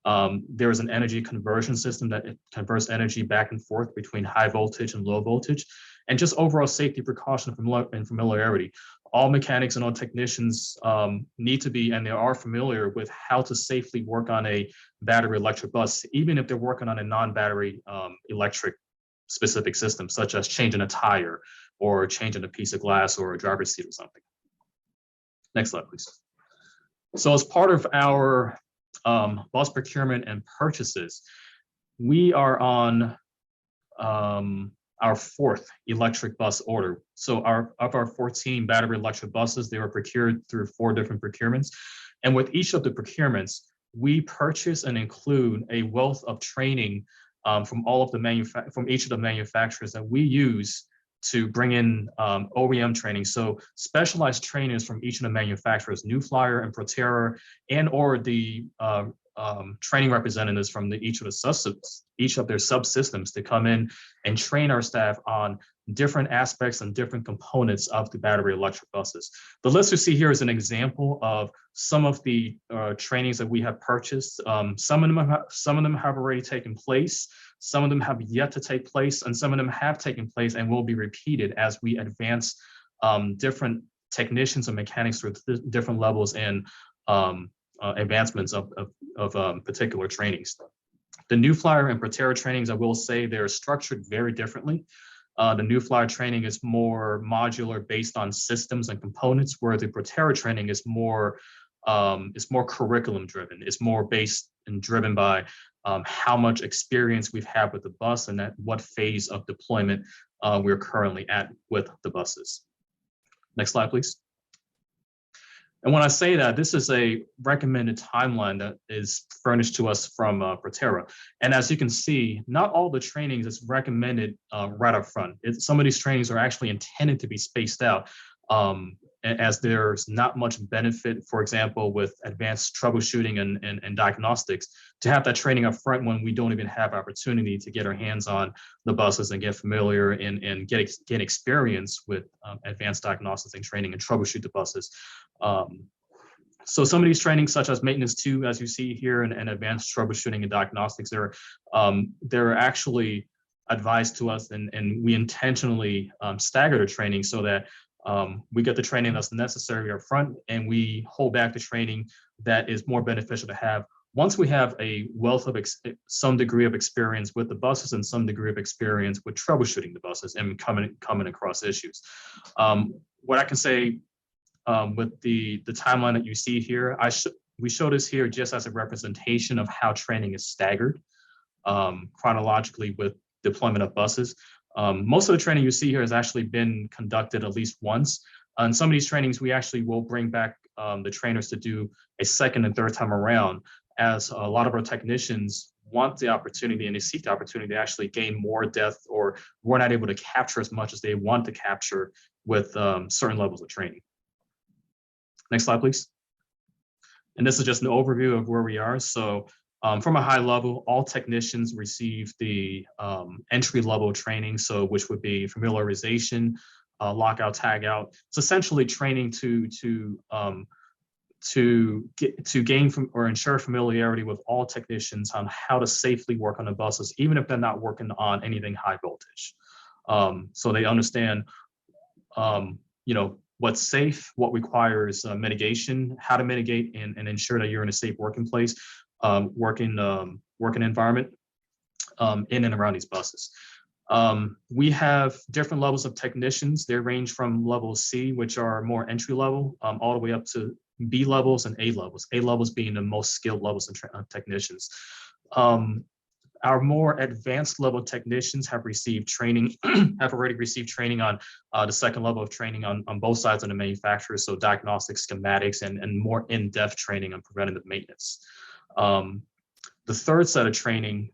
S11: There is an energy conversion system that converts energy back and forth between high voltage and low voltage, and just overall safety precaution and familiarity. All mechanics and all technicians need to be, and they are familiar with how to safely work on a battery electric bus, even if they're working on a non-battery electric specific system, such as changing a tire or changing a piece of glass or a driver's seat or something. Next slide, please. So as part of our bus procurement and purchases, we are on our 4th electric bus order. So of our 14 battery electric buses, they were procured through 4 different procurements. And with each of the procurements, we purchase and include a wealth of training from each of the manufacturers that we use to bring in OEM training. So specialized trainers from each of the manufacturers, New Flyer and Proterra, and or the training representatives from each of their subsystems to come in and train our staff on different aspects and different components of the battery electric buses. The list you see here is an example of some of the trainings that we have purchased. Some of them have already taken place. Some of them have yet to take place, and some of them have taken place and will be repeated as we advance different technicians and mechanics through different levels and advancements of particular trainings. The New Flyer and Proterra trainings, I will say, they're structured very differently. The New Flyer training is more modular based on systems and components, where the Proterra training is more curriculum driven. It's more based and driven by how much experience we've had with the bus and at what phase of deployment we're currently at with the buses. Next slide, please. And when I say that, this is a recommended timeline that is furnished to us from Proterra. And as you can see, not all the trainings is recommended right up front. Some of these trainings are actually intended to be spaced out, as there's not much benefit, for example, with advanced troubleshooting and diagnostics, to have that training up front when we don't even have opportunity to get our hands on the buses and get familiar and get experience with advanced diagnostics and training and troubleshoot the buses. So some of these trainings, such as maintenance 2, as you see here, and advanced troubleshooting and diagnostics, they're actually advised to us, and we intentionally stagger the training so that we get the training that's necessary up front, and we hold back the training that is more beneficial to have once we have a wealth of some degree of experience with the buses and some degree of experience with troubleshooting the buses and coming across issues. What I can say with the timeline that you see here, we show this here just as a representation of how training is staggered chronologically with deployment of buses. Most of the training you see here has actually been conducted at least once. On some of these trainings, we actually will bring back the trainers to do a second and third time around, as a lot of our technicians want the opportunity and they seek the opportunity to actually gain more depth, or we're not able to capture as much as they want to capture with certain levels of training. Next slide, please. And this is just an overview of where we are. So from a high level, all technicians receive the entry level training, so which would be familiarization, lockout, tag out. It's essentially training to gain from or ensure familiarity with all technicians on how to safely work on the buses, even if they're not working on anything high voltage. So they understand, what's safe, what requires mitigation, how to mitigate and ensure that you're in a safe working place, working environment in and around these buses. We have different levels of technicians. They range from level C, which are more entry level, all the way up to B levels and A levels. A levels being the most skilled levels of technicians. Our more advanced level technicians have received training, have already received training on the second level of training on both sides of the manufacturer, so diagnostics, schematics, and more in-depth training on preventative maintenance. The third set of training,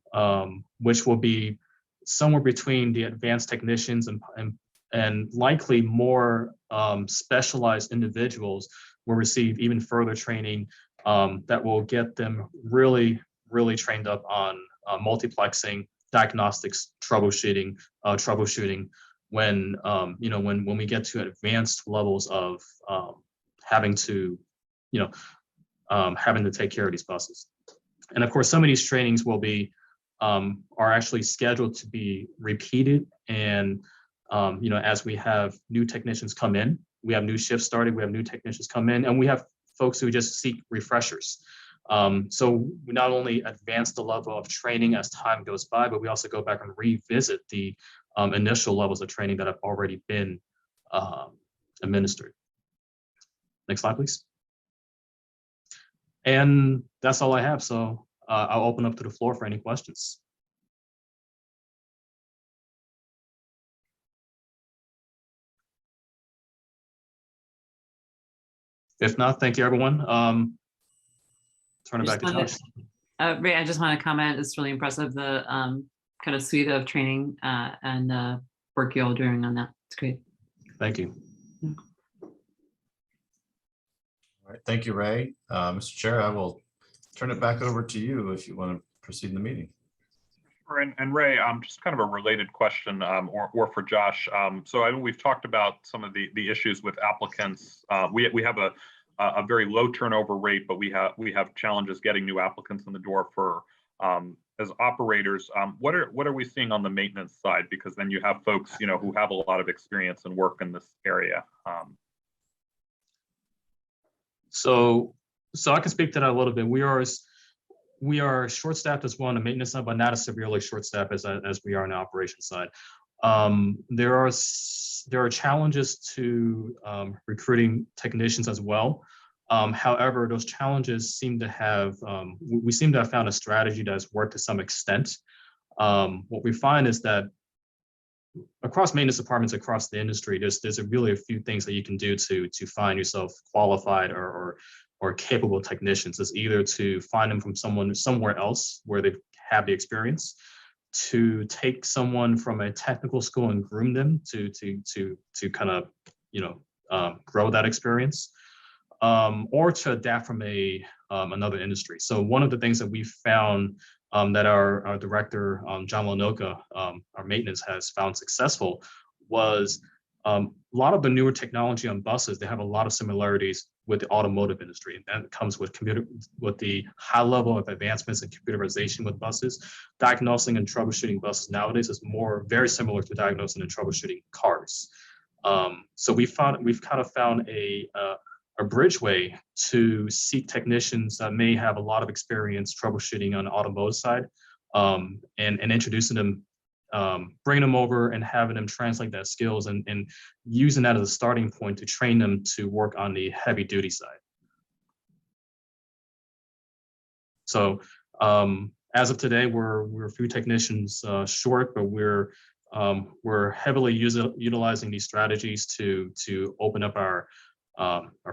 S11: which will be somewhere between the advanced technicians and likely more specialized individuals will receive even further training that will get them really trained up on multiplexing, diagnostics, troubleshooting when when we get to advanced levels of having to take care of these buses. And of course, some of these trainings will be are actually scheduled to be repeated. And as we have new technicians come in, we have new shifts started, we have new technicians come in, and we have folks who just seek refreshers. So we not only advance the level of training as time goes by, but we also go back and revisit the initial levels of training that have already been administered. Next slide, please. And that's all I have. So I'll open up to the floor for any questions. If not, thank you, everyone. Turn it back to Josh.
S12: Ray, I just want to comment. It's really impressive, the kind of suite of training and work you're all doing on that. It's great.
S11: Thank you.
S12: Yeah.
S2: All right, thank you, Ray. Mr. Chair, I will turn it back over to you if you want to proceed in the meeting.
S1: And Ray, just kind of a related question, or for Josh. So I know we've talked about some of the issues with applicants. We have a very low turnover rate, but we have challenges getting new applicants in the door for as operators. What are we seeing on the maintenance side? Because then you have folks who have a lot of experience and work in this area.
S11: So I can speak to that a little bit. We are short-staffed as well on the maintenance side, but not as severely short-staffed as we are on the operations side. There are challenges to recruiting technicians as well. However, those challenges seem to have we seem to have found a strategy that has worked to some extent. What we find is that across maintenance departments across the industry, there's really a few things that you can do to find yourself qualified or capable technicians. Is either to find them from somewhere else where they have the experience, to take someone from a technical school and groom them to kind of grow that experience, or to adapt from another industry. So one of the things that we found that our director, John Lanoka, our maintenance, has found successful was a lot of the newer technology on buses. They have a lot of similarities with the automotive industry, and that comes with the high level of advancements in computerization with buses. Diagnosing and troubleshooting buses nowadays is very similar to diagnosing and troubleshooting cars. So we've kind of found a bridgeway to seek technicians that may have a lot of experience troubleshooting on the automotive side, and introducing them, bringing them over and having them translate that skills and using that as a starting point to train them to work on the heavy duty side. So as of today, we're a few technicians short, but we're heavily utilizing these strategies to open up our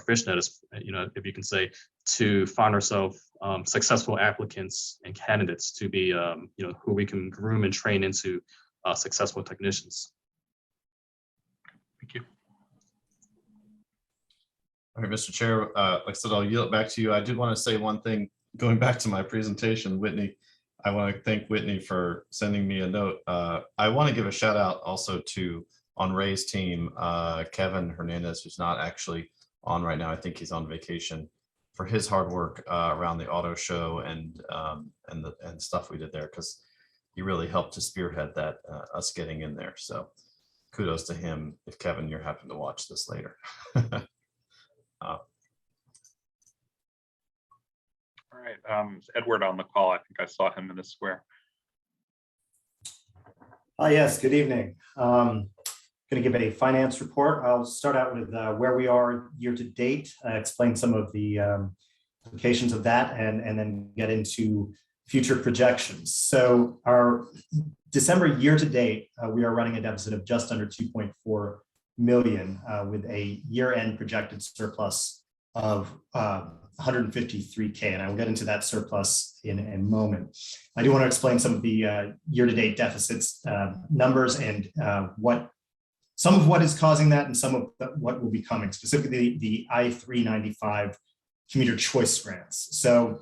S11: fishnet, if you can say, to find ourselves successful applicants and candidates to be, who we can groom and train into successful technicians.
S1: Thank you.
S2: All right, Mr. Chair, like I said, I'll yield it back to you. I did want to say one thing, going back to my presentation, Whitney. I want to thank Whitney for sending me a note. I want to give a shout out also to, on Ray's team, Kevin Hernandez, who's not actually on right now. I think he's on vacation, for his hard work around the auto show and stuff we did there, because he really helped to spearhead that, us getting in there. So kudos to him, if Kevin, you're happen to watch this later.
S1: All right, Edward on the call. I think I saw him in the square.
S13: Yes, good evening. Going to give a finance report. I'll start out with where we are year to date, explain some of the implications of that, and then get into future projections. So our December year to date, we are running a deficit of just under 2.4 million with a year-end projected surplus of 153K, and I will get into that surplus in a moment. I do want to explain some of the year-to-date deficits numbers and what some of what is causing that and some of what will be coming, specifically the I-395 commuter choice grants. So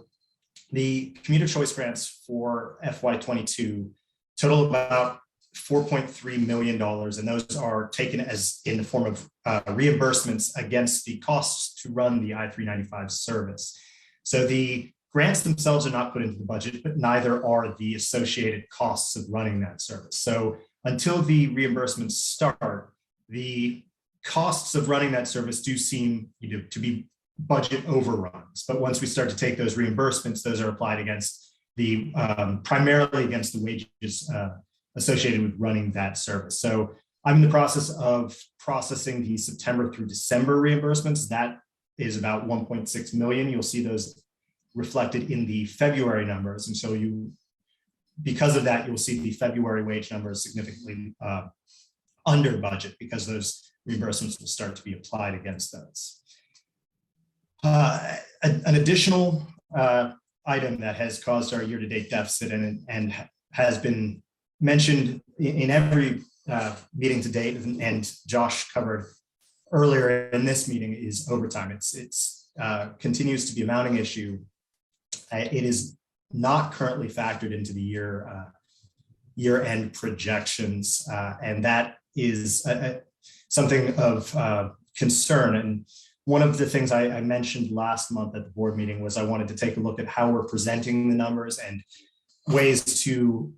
S13: the commuter choice grants for FY22 total about $4.3 million, and those are taken as in the form of reimbursements against the costs to run the I-395 service. So the grants themselves are not put into the budget, but neither are the associated costs of running that service. So until the reimbursements start, the costs of running that service do seem to be budget overruns. But once we start to take those reimbursements, those are applied against the primarily against the wages associated with running that service. So I'm in the process of processing the September through December reimbursements. That is about 1.6 million. You'll see those reflected in the February numbers. And so because of that, you'll see the February wage numbers significantly under budget because those reimbursements will start to be applied against those. An additional item that has caused our year-to-date deficit and has been mentioned in every meeting to date, and Josh covered earlier in this meeting, is overtime. It's continues to be a mounting issue. It is not currently factored into the year-end projections, and that is something of concern. And one of the things I mentioned last month at the board meeting was I wanted to take a look at how we're presenting the numbers and ways to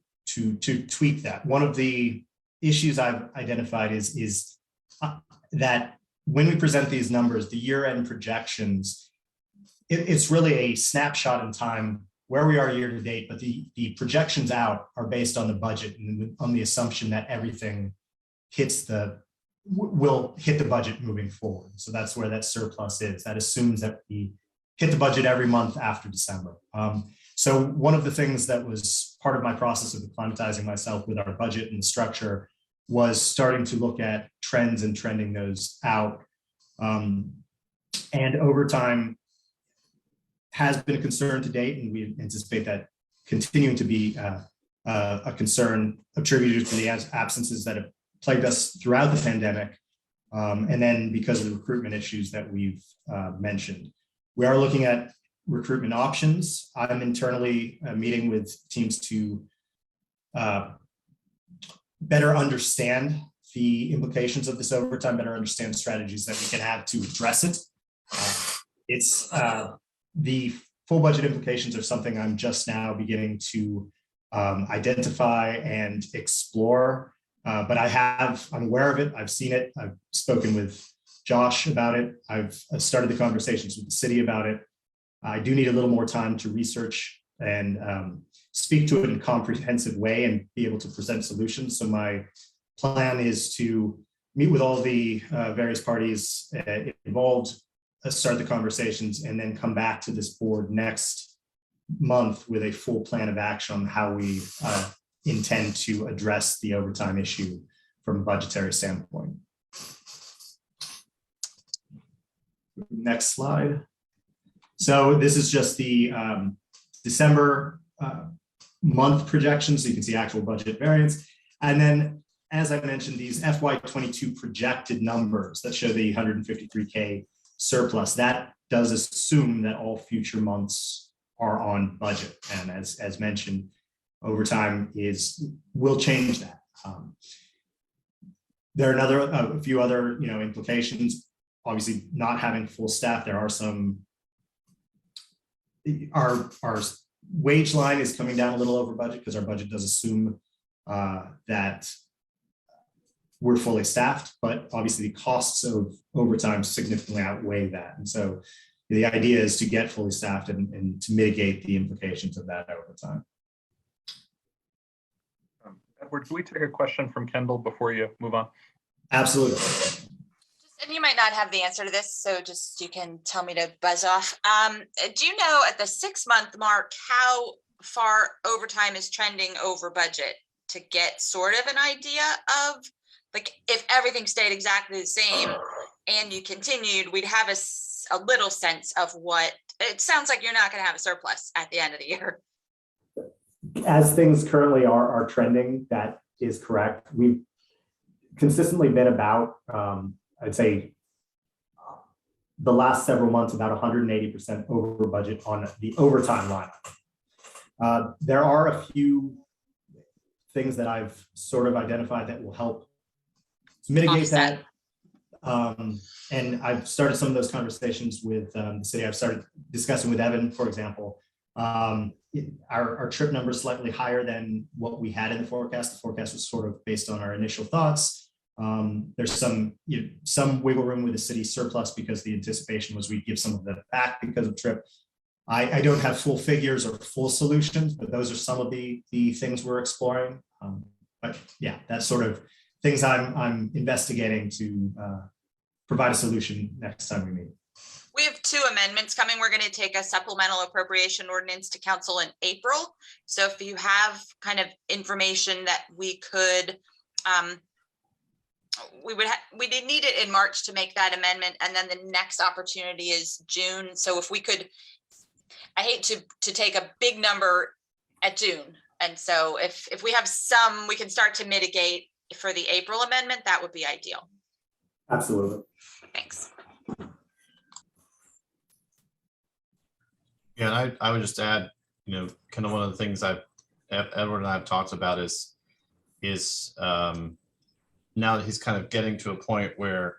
S13: tweak that. One of the issues I've identified is that when we present these numbers, the year-end projections, it's really a snapshot in time where we are year to date, but the projections out are based on the budget and on the assumption that everything will hit the budget moving forward. So that's where that surplus is. That assumes that we hit the budget every month after December. So one of the things that was part of my process of acclimatizing myself with our budget and structure was starting to look at trends and trending those out. And overtime has been a concern to date, and we anticipate that continuing to be a concern attributed to the absences that have plagued us throughout the pandemic. And then because of the recruitment issues that we've mentioned. We are looking at recruitment options. I'm internally meeting with teams to better understand the implications of this overtime, better understand strategies that we can have to address it. The full budget implications are something I'm just now beginning to identify and explore, but I'm aware of it. I've seen it. I've spoken with Josh about it. I've started the conversations with the city about it. I do need a little more time to research and speak to it in a comprehensive way and be able to present solutions. So my plan is to meet with all the various parties involved, start the conversations, and then come back to this board next month with a full plan of action on how we intend to address the overtime issue from a budgetary standpoint. Next slide. So this is just the December month projections. So you can see actual budget variance. And then, as I mentioned, these FY22 projected numbers that show the 153K surplus, that does assume that all future months are on budget. And as mentioned, overtime will change that. There are a few other implications. Obviously, not having full staff, there are some. Our wage line is coming down a little over budget because our budget does assume that we're fully staffed, but obviously the costs of overtime significantly outweigh that. And so the idea is to get fully staffed and to mitigate the implications of that overtime.
S1: Edward, can we take a question from Kendall before you move on?
S13: Absolutely.
S9: And you might not have the answer to this, so just you can tell me to buzz off. Do you know at the 6-month mark how far overtime is trending over budget to get sort of an idea of, like, if everything stayed exactly the same and you continued, we'd have a little sense of what it sounds like. You're not going to have a surplus at the end of the year.
S13: As things currently are trending, that is correct. consistently been about, I'd say, the last several months, about 180% over budget on the overtime line. There are a few things that I've sort of identified that will help mitigate that. And I've started some of those conversations with the city. I've started discussing with Evan, for example. Our trip number is slightly higher than what we had in the forecast. The forecast was sort of based on our initial thoughts. There's some wiggle room with the city surplus because the anticipation was we'd give some of that back because of trip. I don't have full figures or full solutions, but those are some of the things we're exploring. But yeah, that's sort of things I'm investigating to provide a solution next time we meet.
S9: We have 2 amendments coming. We're going to take a supplemental appropriation ordinance to council in April. So if you have kind of information that we could, we did need it in March to make that amendment, and then the next opportunity is June. So if we could, I hate to take a big number at June, and so if we have some, we can start to mitigate for the April amendment. That would be ideal.
S13: Absolutely.
S9: Thanks.
S2: Yeah, and I would just add, kind of one of the things Edward and I have talked about is now that he's kind of getting to a point where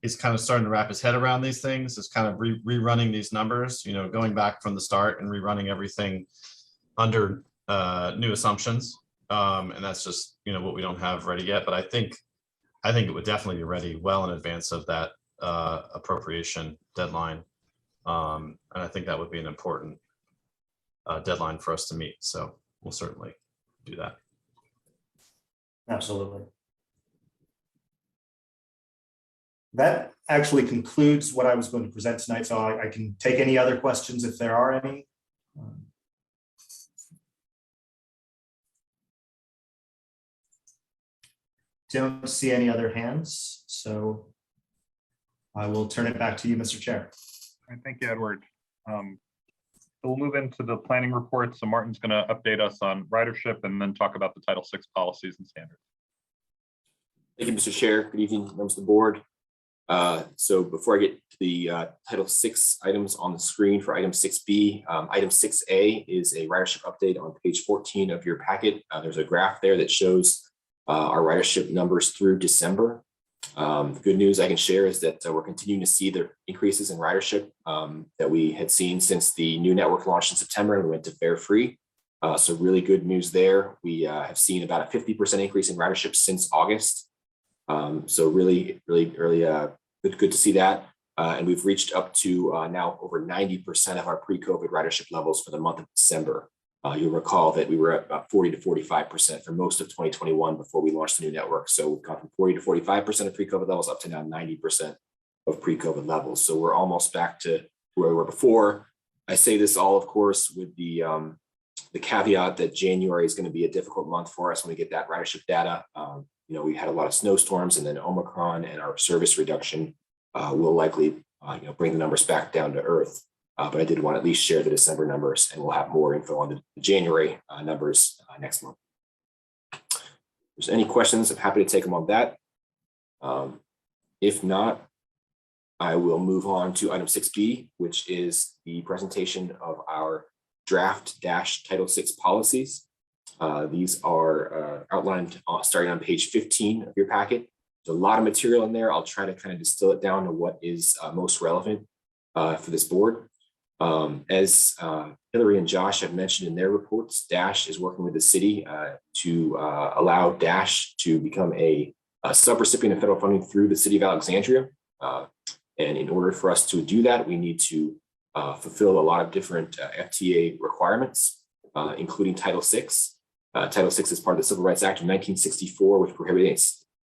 S2: he's kind of starting to wrap his head around these things, is kind of rerunning these numbers, going back from the start and rerunning everything under new assumptions. And that's just, what we don't have ready yet. But I think it would definitely be ready well in advance of that appropriation deadline. And I think that would be an important deadline for us to meet. So we'll certainly do that.
S13: Absolutely. That actually concludes what I was going to present tonight. So I can take any other questions if there are any. Don't see any other hands, so I will turn it back to you, Mr. Chair.
S1: All right, thank you, Edward. So we'll move into the planning report. So Martin's going to update us on ridership and then talk about the Title VI policies and standards.
S14: Thank you, Mr. Chair. Good evening, members of the board. So before I get to the Title VI items on the screen for item 6B, item 6A is a ridership update on page 14 of your packet. There's a graph there that shows our ridership numbers through December. The good news I can share is that we're continuing to see the increases in ridership that we had seen since the new network launched in September and we went to fare free. So really good news there. We have seen about a 50% increase in ridership since August. So really good to see that. And we've reached up to now over 90% of our pre-COVID ridership levels for the month of December. You'll recall that we were at about 40 to 45% for most of 2021 before we launched the new network. So we've gone from 40 to 45% of pre-COVID levels up to now 90% of pre-COVID levels. So we're almost back to where we were before. I say this all, of course, with the caveat that January is going to be a difficult month for us when we get that ridership data. We had a lot of snowstorms, and then Omicron and our service reduction will likely bring the numbers back down to earth. But I did want to at least share the December numbers, and we'll have more info on the January numbers next month. If there's any questions, I'm happy to take them on that. If not, I will move on to item 6B, which is the presentation of our draft Title VI policies. These are outlined starting on page 15 of your packet. There's a lot of material in there. I'll try to kind of distill it down to what is most relevant for this board. As Hillary and Josh have mentioned in their reports, DASH is working with the city to allow DASH to become a subrecipient of federal funding through the city of Alexandria. And in order for us to do that, we need to fulfill a lot of different FTA requirements, including Title VI. Title VI is part of the Civil Rights Act of 1964,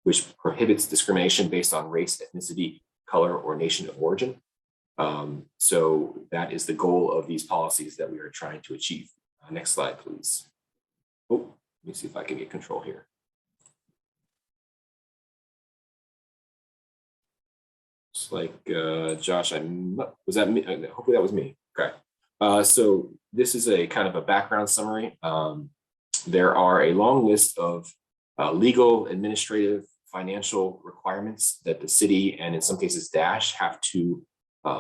S14: which prohibits discrimination based on race, ethnicity, color, or nation of origin. So that is the goal of these policies that we are trying to achieve. Next slide, please. Oh, let me see if I can get control here. It's like, Josh, was that me? Hopefully that was me. Okay. So this is a kind of a background summary. There are a long list of legal, administrative, financial requirements that the city and in some cases Dash have to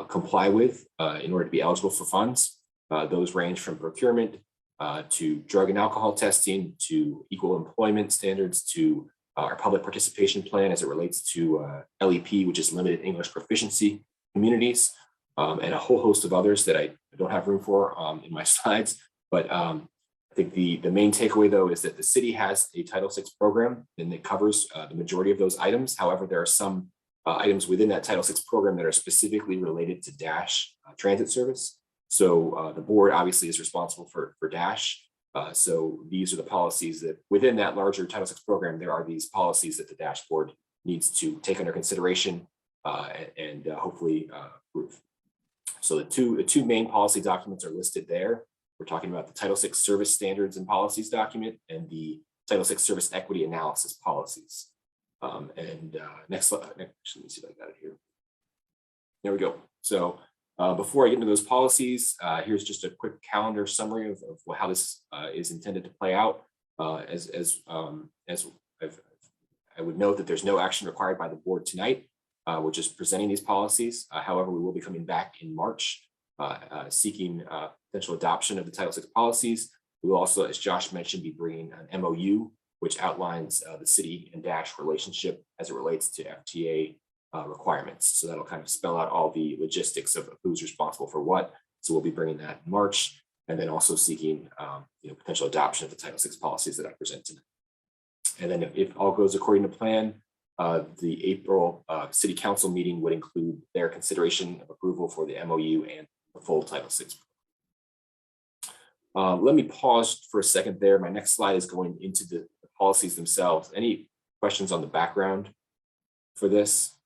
S14: comply with in order to be eligible for funds. Those range from procurement to drug and alcohol testing, to equal employment standards, to our public participation plan as it relates to LEP, which is limited English proficiency communities, and a whole host of others that I don't have room for in my slides. But I think the main takeaway, though, is that the city has a Title VI program and it covers the majority of those items. However, there are some items within that Title VI program that are specifically related to Dash transit service. So the board obviously is responsible for Dash. So these are the policies that within that larger Title VI program, there are these policies that the Dash board needs to take under consideration and hopefully approve. So the two main policy documents are listed there. We're talking about the Title VI Service Standards and Policies document and the Title VI Service Equity Analysis Policies. Next slide, actually, let me see if I got it here. There we go. So before I get into those policies, here's just a quick calendar summary of how this is intended to play out. As I would note that there's no action required by the board tonight. We're just presenting these policies. However, we will be coming back in March seeking potential adoption of the Title VI policies. We will also, as Josh mentioned, be bringing an MOU, which outlines the city and Dash relationship as it relates to FTA requirements. So that'll kind of spell out all the logistics of who's responsible for what. So we'll be bringing that in March, and then also seeking potential adoption of the Title VI policies that I present tonight. And then if all goes according to plan, the April City Council meeting would include their consideration of approval for the MOU and the full Title VI. Let me pause for a second there. My next slide is going into the policies themselves. Any questions on the background for this?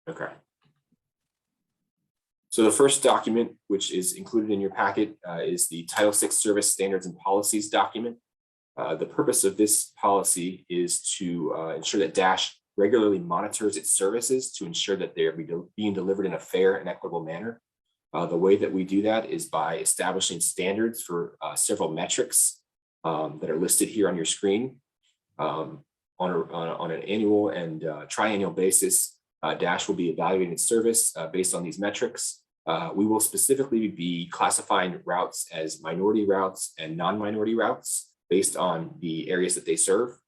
S14: Okay. So the first document, which is included in your packet, is the Title VI Service Standards and Policies document. The purpose of this policy is to ensure that Dash regularly monitors its services to ensure that they're being delivered in a fair and equitable manner. The way that we do that is by establishing standards for several metrics that are listed here on your screen. On an annual and triennial basis, Dash will be evaluating its service based on these metrics. We will specifically be classifying routes as minority routes and non-minority routes based on the areas that they serve.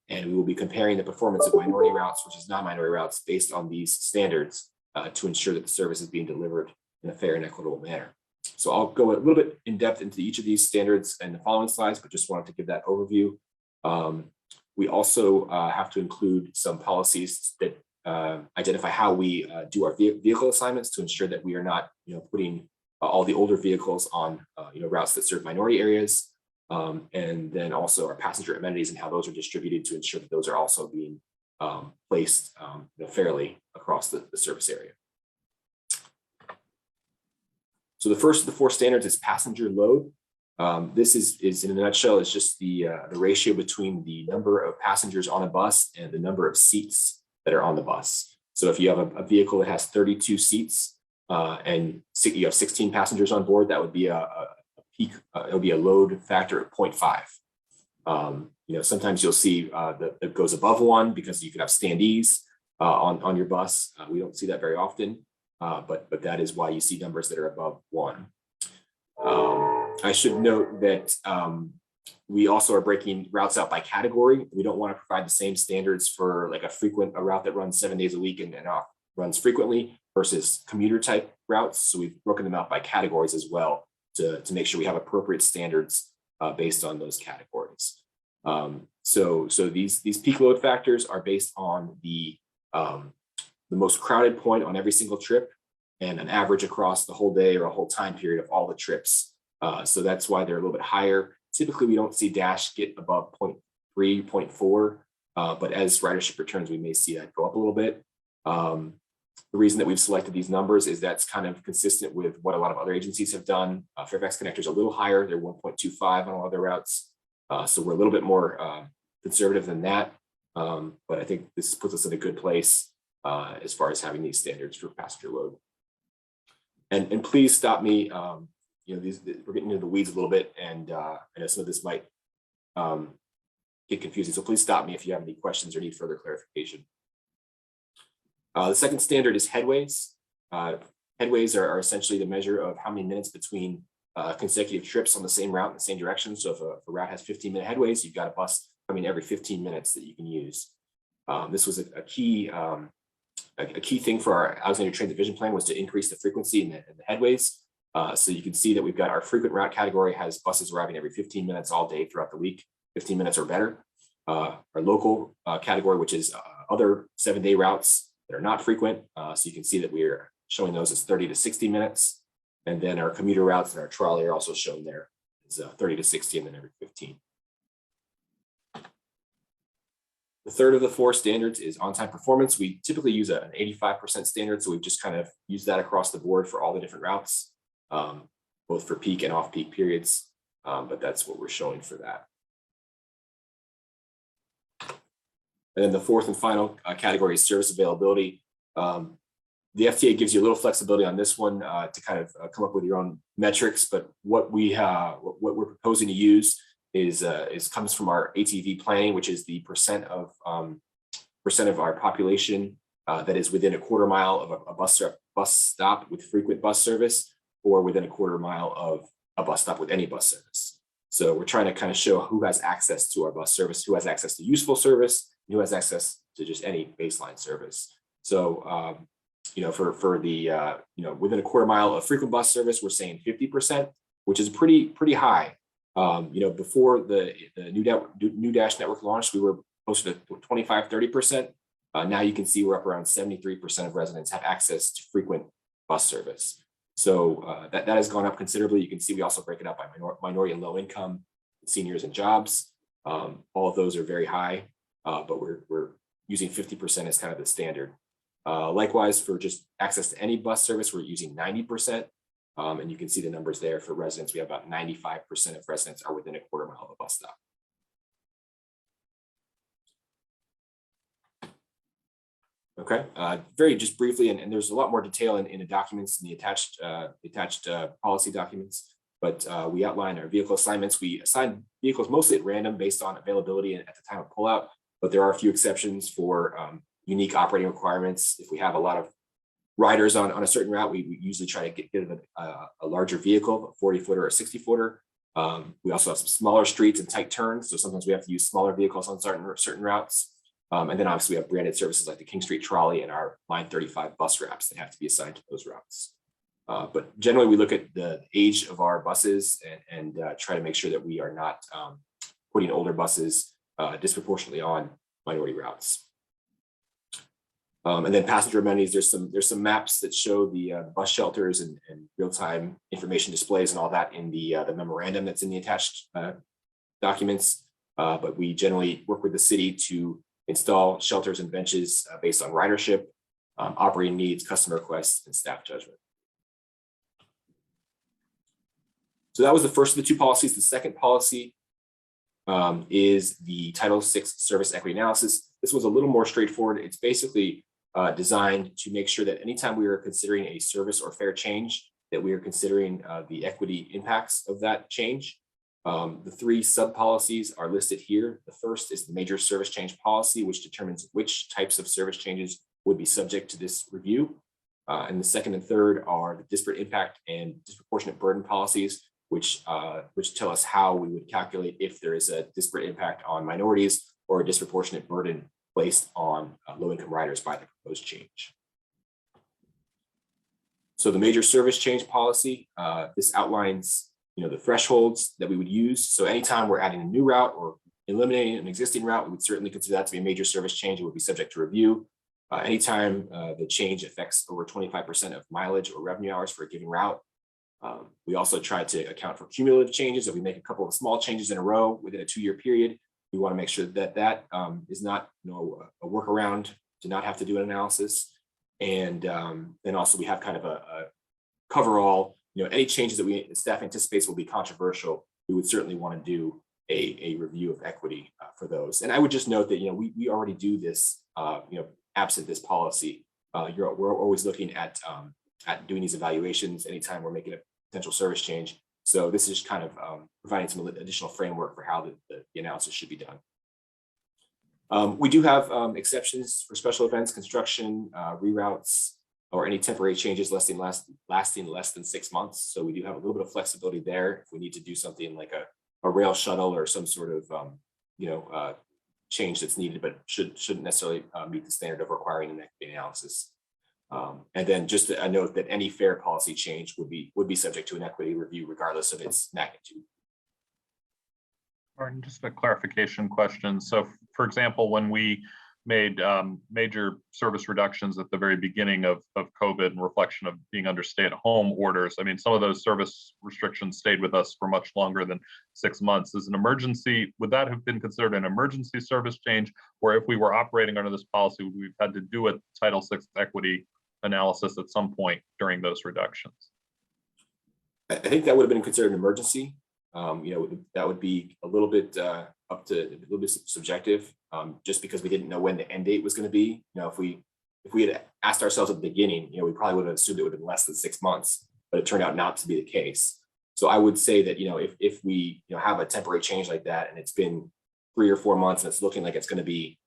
S14: And we will be comparing the performance of minority routes versus non-minority routes based on these standards to ensure that the service is being delivered in a fair and equitable manner. So I'll go a little bit in depth into each of these standards in the following slides, but just wanted to give that overview. We also have to include some policies that identify how we do our vehicle assignments to ensure that we are not putting all the older vehicles on routes that serve minority areas. And then also our passenger amenities and how those are distributed to ensure that those are also being placed fairly across the service area. So the first of the four standards is passenger load. This is in a nutshell, is just the ratio between the number of passengers on a bus and the number of seats that are on the bus. So if you have a vehicle that has 32 seats and you have 16 passengers on board, that would be a peak, it'll be a load factor of 0.5. Sometimes you'll see that goes above 1 because you could have standees on your bus. We don't see that very often, but that is why you see numbers that are above 1. I should note that we also are breaking routes out by category. We don't want to provide the same standards for like a route that runs 7 days a week and runs frequently versus commuter type routes. So we've broken them out by categories as well to make sure we have appropriate standards based on those categories. So these peak load factors are based on the most crowded point on every single trip and an average across the whole day or a whole time period of all the trips. So that's why they're a little bit higher. Typically, we don't see Dash get above 0.3, 0.4, but as ridership returns, we may see that go up a little bit. The reason that we've selected these numbers is that's kind of consistent with what a lot of other agencies have done. Fairfax Connector is a little higher. They're 1.25 on all other routes. So we're a little bit more conservative than that. But I think this puts us in a good place as far as having these standards for passenger load. And please stop me we're getting into the weeds a little bit, and I know some of this might get confusing. So please stop me if you have any questions or need further clarification. The second standard is headways. Headways are essentially the measure of how many minutes between consecutive trips on the same route in the same direction. So if a route has 15-minute headways, you've got a bus coming every 15 minutes that you can use. This was a key thing for our Alexandria Train Division plan, was to increase the frequency in the headways. So you can see that we've got our frequent route category has buses arriving every 15 minutes all day throughout the week, 15 minutes or better. Our local category, which is other 7-day routes that are not frequent. So you can see that we are showing those as 30 to 60 minutes. And then our commuter routes and our trolley are also shown there as 30 to 60 and then every 15. The third of the 4 standards is on-time performance. We typically use an 85% standard, so we've just kind of used that across the board for all the different routes, both for peak and off-peak periods, but that's what we're showing for that. And then the fourth and final category is service availability. The FTA gives you a little flexibility on this one to kind of come up with your own metrics, but what we're proposing to use is comes from our ATV planning, which is the percent of our population that is within a quarter mile of a bus stop with frequent bus service, or within a quarter mile of a bus stop with any bus service. So we're trying to kind of show who has access to our bus service, who has access to useful service, and who has access to just any baseline service. So for the within a quarter mile of frequent bus service, we're saying 50%, which is pretty high. Before the new Dash network launched, we were closer to 25-30%. Now you can see we're up around 73% of residents have access to frequent bus service. So that has gone up considerably. You can see we also break it up by minority and low income, seniors and jobs. All of those are very high, but we're using 50% as kind of the standard. Likewise, for just access to any bus service, we're using 90%. And you can see the numbers there for residents. We have about 95% of residents are within a quarter mile of a bus stop. Okay, very just briefly, and there's a lot more detail in the documents, in the attached policy documents, but we outline our vehicle assignments. We assign vehicles mostly at random based on availability and at the time of pullout, but there are a few exceptions for unique operating requirements. If we have a lot of riders on a certain route, we usually try to get a larger vehicle, a 40-footer or a 60-footer. We also have some smaller streets and tight turns, so sometimes we have to use smaller vehicles on certain routes. And then obviously we have branded services like the King Street Trolley and our Line 35 bus wraps that have to be assigned to those routes. But generally we look at the age of our buses and try to make sure that we are not putting older buses disproportionately on minority routes. And then passenger amenities, there's some maps that show the bus shelters and real-time information displays and all that in the memorandum that's in the attached documents. But we generally work with the city to install shelters and benches based on ridership, operating needs, customer requests, and staff judgment. So that was the first of the 2 policies. The second policy is the Title VI service equity analysis. This was a little more straightforward. It's basically designed to make sure that anytime we are considering a service or fare change, that we are considering the equity impacts of that change. The 3 sub-policies are listed here. The first is the major service change policy, which determines which types of service changes would be subject to this review. And the second and third are the disparate impact and disproportionate burden policies, which tell us how we would calculate if there is a disparate impact on minorities or a disproportionate burden placed on low-income riders by the proposed change. So the major service change policy, this outlines the thresholds that we would use. So anytime we're adding a new route or eliminating an existing route, we would certainly consider that to be a major service change. It would be subject to review. Anytime the change affects over 25% of mileage or revenue hours for a given route. We also try to account for cumulative changes. If we make a couple of small changes in a row within a 2-year period, we want to make sure that is not a workaround to not have to do an analysis. And then also we have kind of a coverall. Any changes that the staff anticipates will be controversial, we would certainly want to do a review of equity for those. And I would just note that we already do this absent this policy. We're always looking at doing these evaluations anytime we're making a potential service change. So this is just kind of providing some additional framework for how the analysis should be done. We do have exceptions for special events, construction, reroutes, or any temporary changes lasting less than 6 months. So we do have a little bit of flexibility there if we need to do something like a rail shuttle or some sort of change that's needed, but shouldn't necessarily meet the standard of requiring an equity analysis. And then just a note that any fare policy change would be subject to an equity review regardless of its magnitude.
S1: Martin, just a clarification question. So for example, when we made major service reductions at the very beginning of COVID and reflection of being under stay-at-home orders, I mean, some of those service restrictions stayed with us for much longer than 6 months. As an emergency, would that have been considered an emergency service change? Or if we were operating under this policy, would we've had to do a Title VI equity analysis at some point during those reductions?
S14: I think that would have been considered an emergency. That would be a little bit up to a little bit subjective, just because we didn't know when the end date was going to be. If we had asked ourselves at the beginning, we probably would have assumed it would have been less than 6 months, but it turned out not to be the case. So I would say that if we have a temporary change like that and it's been 3 or 4 months and it's looking like it's going to be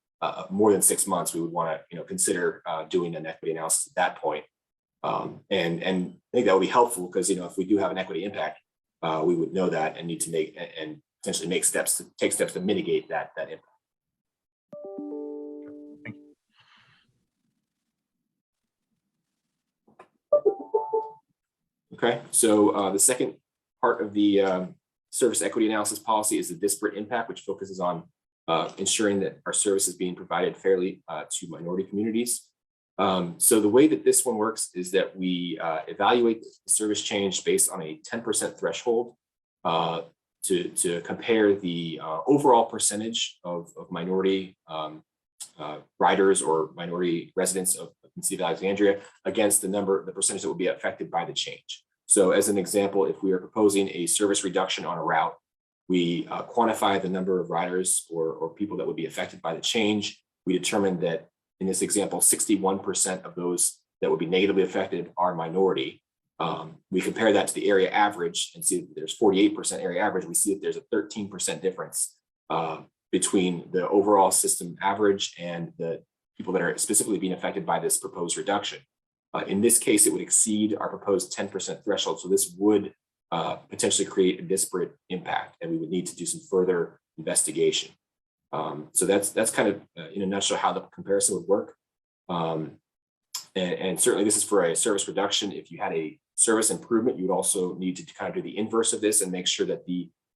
S14: more than 6 months, we would want to consider doing an equity analysis at that point. And I think that would be helpful because if we do have an equity impact, we would know that and need to make and potentially take steps to mitigate that impact.
S1: Thank you.
S14: Okay, so the second part of the service equity analysis policy is the disparate impact, which focuses on ensuring that our service is being provided fairly to minority communities. So the way that this one works is that we evaluate the service change based on a 10% threshold to compare the overall percentage of minority riders or minority residents of the city of Alexandria against the percentage that would be affected by the change. So as an example, if we are proposing a service reduction on a route, we quantify the number of riders or people that would be affected by the change. We determine that in this example, 61% of those that would be negatively affected are minority. We compare that to the area average and see that there's 48% area average. We see that there's a 13% difference between the overall system average and the people that are specifically being affected by this proposed reduction. In this case, it would exceed our proposed 10% threshold. So this would potentially create a disparate impact, and we would need to do some further investigation. So that's kind of in a nutshell how the comparison would work. And certainly this is for a service reduction. If you had a service improvement, you would also need to kind of do the inverse of this and make sure that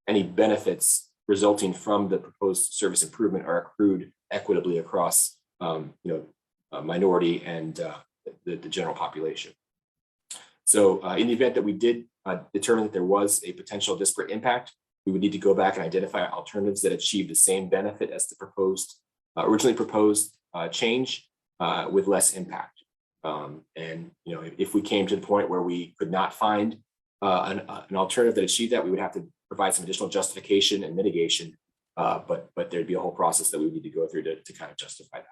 S14: any benefits resulting from the proposed service improvement are accrued equitably across minority and the general population. So in the event that we did determine that there was a potential disparate impact, we would need to go back and identify alternatives that achieve the same benefit as the originally proposed change with less impact. And if we came to the point where we could not find an alternative that achieved that, we would have to provide some additional justification and mitigation. But there'd be a whole process that we would need to go through to kind of justify that.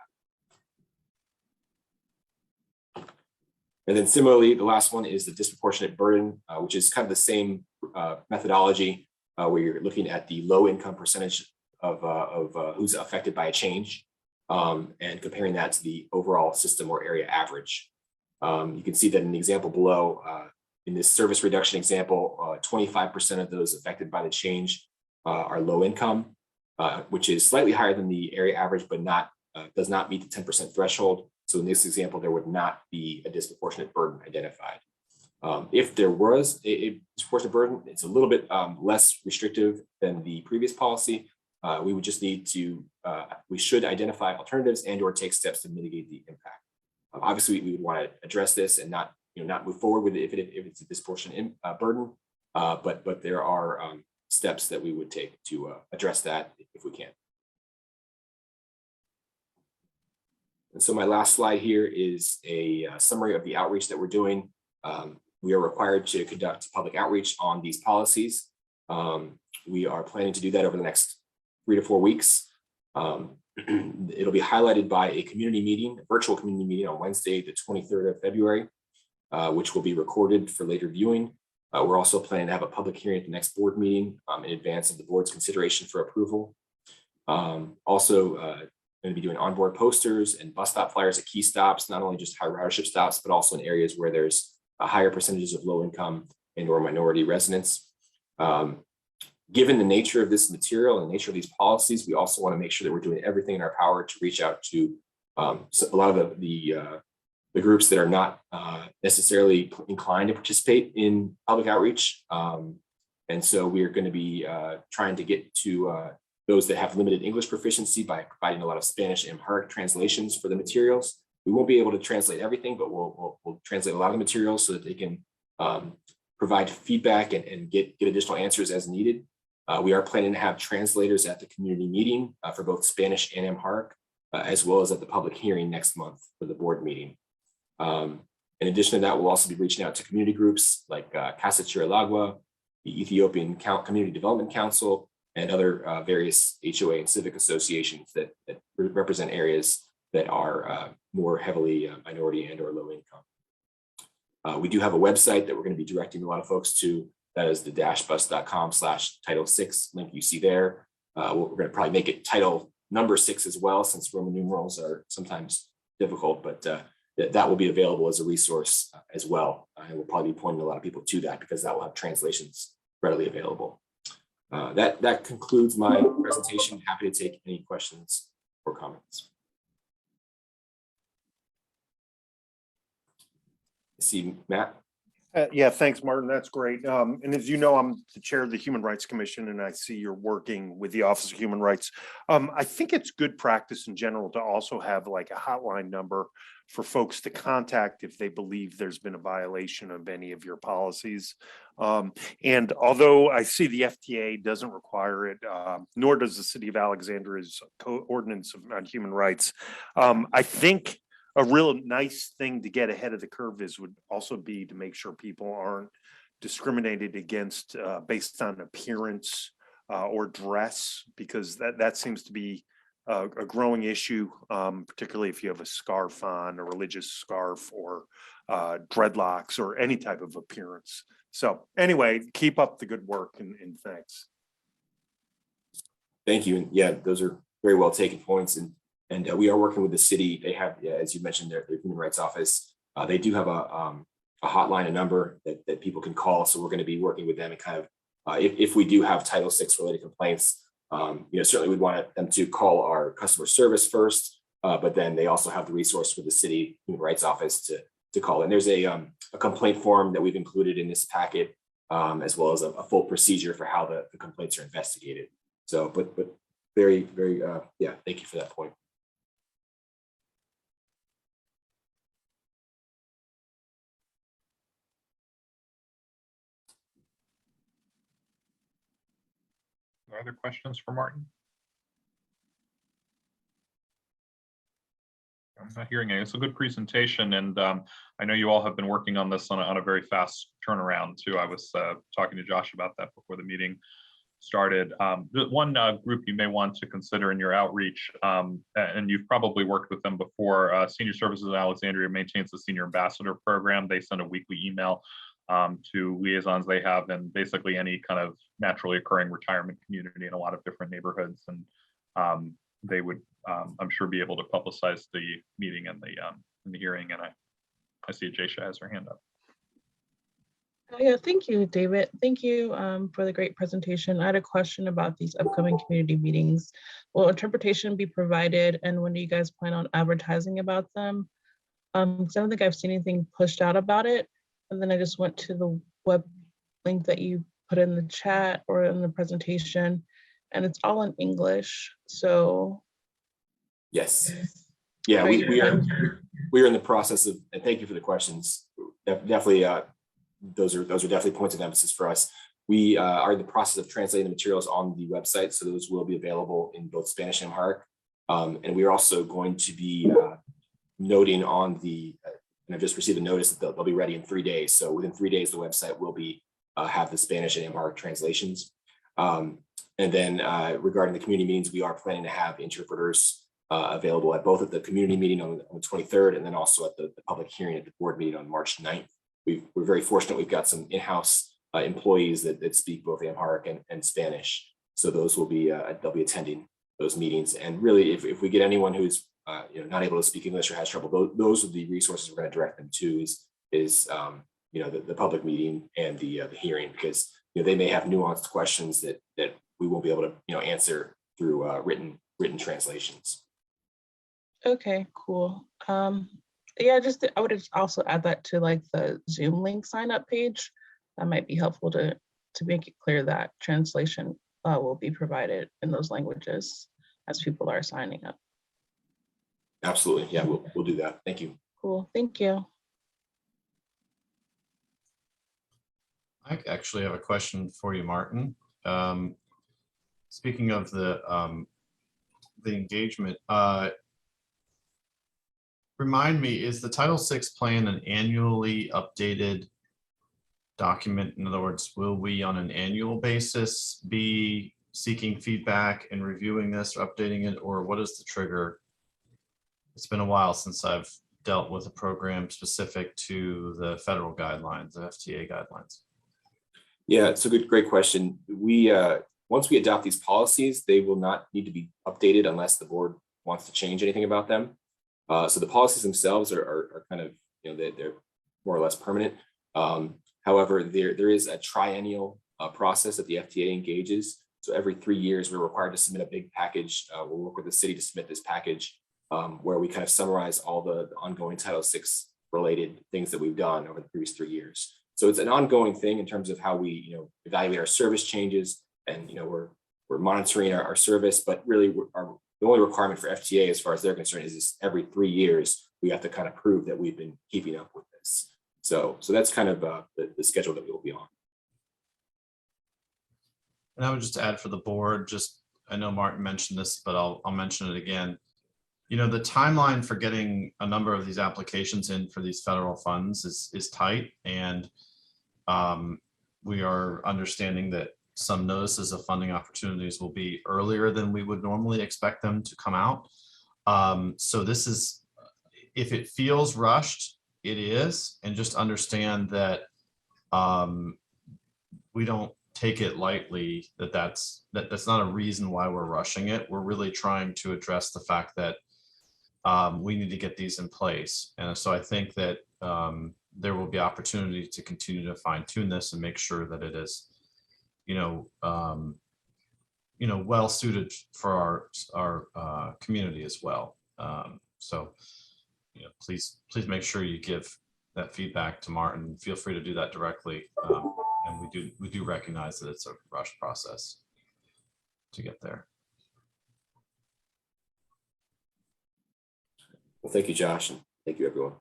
S14: And then similarly, the last one is the disproportionate burden, which is kind of the same methodology where you're looking at the low income percentage of who's affected by a change and comparing that to the overall system or area average. You can see that in the example below, in this service reduction example, 25% of those affected by the change are low income, which is slightly higher than the area average, but does not meet the 10% threshold. So in this example, there would not be a disproportionate burden identified. If there was a disproportionate burden, it's a little bit less restrictive than the previous policy. We would just need to, we should identify alternatives and or take steps to mitigate the impact. Obviously, we would want to address this and not move forward with it if it's a disproportionate burden, but there are steps that we would take to address that if we can. And so my last slide here is a summary of the outreach that we're doing. We are required to conduct public outreach on these policies. We are planning to do that over the next 3 to 4 weeks. It'll be highlighted by a community meeting, a virtual community meeting on Wednesday, the 23rd of February, which will be recorded for later viewing. We're also planning to have a public hearing at the next board meeting in advance of the board's consideration for approval. Also, going to be doing onboard posters and bus stop flyers at key stops, not only just high ridership stops, but also in areas where there's higher percentages of low income and or minority residents. Given the nature of this material and the nature of these policies, we also want to make sure that we're doing everything in our power to reach out to a lot of the groups that are not necessarily inclined to participate in public outreach. And so we are going to be trying to get to those that have limited English proficiency by providing a lot of Spanish and Amharic translations for the materials. We won't be able to translate everything, but we'll translate a lot of the materials so that they can provide feedback and get additional answers as needed. We are planning to have translators at the community meeting for both Spanish and Amharic, as well as at the public hearing next month for the board meeting. In addition to that, we'll also be reaching out to community groups like Casa Chiralagua, the Ethiopian Community Development Council, and other various HOA and civic associations that represent areas that are more heavily minority and or low income. We do have a website that we're going to be directing a lot of folks to. That is the dashbus.com/title6 link you see there. We're going to probably make it title number 6 as well, since Roman numerals are sometimes difficult, but that will be available as a resource as well. And we'll probably be pointing a lot of people to that because that will have translations readily available. That concludes my presentation. Happy to take any questions or comments. I see Matt.
S5: Yeah, thanks, Martin. That's great. And as you know, I'm the chair of the Human Rights Commission, and I see you're working with the Office of Human Rights. I think it's good practice in general to also have like a hotline number for folks to contact if they believe there's been a violation of any of your policies. And although I see the FTA doesn't require it, nor does the City of Alexandria's ordinance on human rights, I think a real nice thing to get ahead of the curve would also be to make sure people aren't discriminated against based on appearance or dress, because that seems to be a growing issue, particularly if you have a scarf on, a religious scarf, or dreadlocks, or any type of appearance. So anyway, keep up the good work, and thanks.
S14: Thank you. And yeah, those are very well taken points. And we are working with the city. They have, as you mentioned, their Human Rights Office. They do have a hotline, a number that people can call. So we're going to be working with them and kind of, if we do have Title VI related complaints, certainly we'd want them to call our customer service first, but then they also have the resource for the city Human Rights Office to call. And there's a complaint form that we've included in this packet, as well as a full procedure for how the complaints are investigated. So, but very, very, yeah, thank you for that point.
S1: Other questions for Martin? I'm not hearing any. It's a good presentation, and I know you all have been working on this on a very fast turnaround too. I was talking to Josh about that before the meeting started. One group you may want to consider in your outreach, and you've probably worked with them before, Senior Services in Alexandria maintains the Senior Ambassador Program. They send a weekly email to liaisons they have in basically any kind of naturally occurring retirement community in a lot of different neighborhoods, and they would, I'm sure, be able to publicize the meeting and the hearing. And I see Jaysha has her hand up.
S10: Yeah, thank you, David. Thank you for the great presentation. I had a question about these upcoming community meetings. Will interpretation be provided, and when do you guys plan on advertising about them? Because I don't think I've seen anything pushed out about it. And then I just went to the web link that you put in the chat or in the presentation, and it's all in English. So
S14: yes, yeah, we are in the process of, and thank you for the questions. Definitely, those are definitely points of emphasis for us. We are in the process of translating the materials on the website, so those will be available in both Spanish and Amharic. And we are also going to be noting on the, and I've just received a notice that they'll be ready in 3 days. So within 3 days, the website will be have the Spanish and Amharic translations. And then regarding the community meetings, we are planning to have interpreters available at both at the community meeting on the 23rd, and then also at the public hearing at the board meeting on March 9th. We're very fortunate. We've got some in-house employees that speak both Amharic and Spanish. So those will be, they'll be attending those meetings. And really, if we get anyone who's not able to speak English or has trouble, those are the resources we're going to direct them to is the public meeting and the hearing, because they may have nuanced questions that we won't be able to answer through written translations.
S10: Okay, cool. Yeah, I would also add that to like the Zoom link sign up page. That might be helpful to make it clear that translation will be provided in those languages as people are signing up.
S14: Absolutely. Yeah, we'll do that. Thank you.
S10: Cool. Thank you.
S2: I actually have a question for you, Martin. Speaking of the engagement, remind me, is the Title VI plan an annually updated document? In other words, will we on an annual basis be seeking feedback and reviewing this or updating it, or what is the trigger? It's been a while since I've dealt with a program specific to the federal guidelines, the FTA guidelines.
S14: Yeah, it's a great question. We once we adopt these policies, they will not need to be updated unless the board wants to change anything about them. So the policies themselves are kind of, they're more or less permanent. However, there is a triennial process that the FTA engages. So every 3 years, we're required to submit a big package. We'll work with the city to submit this package where we kind of summarize all the ongoing Title VI related things that we've done over the previous 3 years. So it's an ongoing thing in terms of how we, evaluate our service changes, and we're monitoring our service. But really, the only requirement for FTA, as far as they're concerned, is this: every 3 years we have to kind of prove that we've been keeping up with this. So that's kind of the schedule that we will be on.
S2: And I would just add for the board, I know Martin mentioned this, but I'll mention it again. The timeline for getting a number of these applications in for these federal funds is tight, and we are understanding that some notices of funding opportunities will be earlier than we would normally expect them to come out. So this is, if it feels rushed, it is, and just understand that we don't take it lightly, that's not a reason why we're rushing it. We're really trying to address the fact that we need to get these in place. And so I think that there will be opportunity to continue to fine tune this and make sure that it is, well suited for our community as well. So, please make sure you give that feedback to Martin. Feel free to do that directly. And we do recognize that it's a rushed process to get there.
S14: Well, thank you, Josh, and thank you, everyone.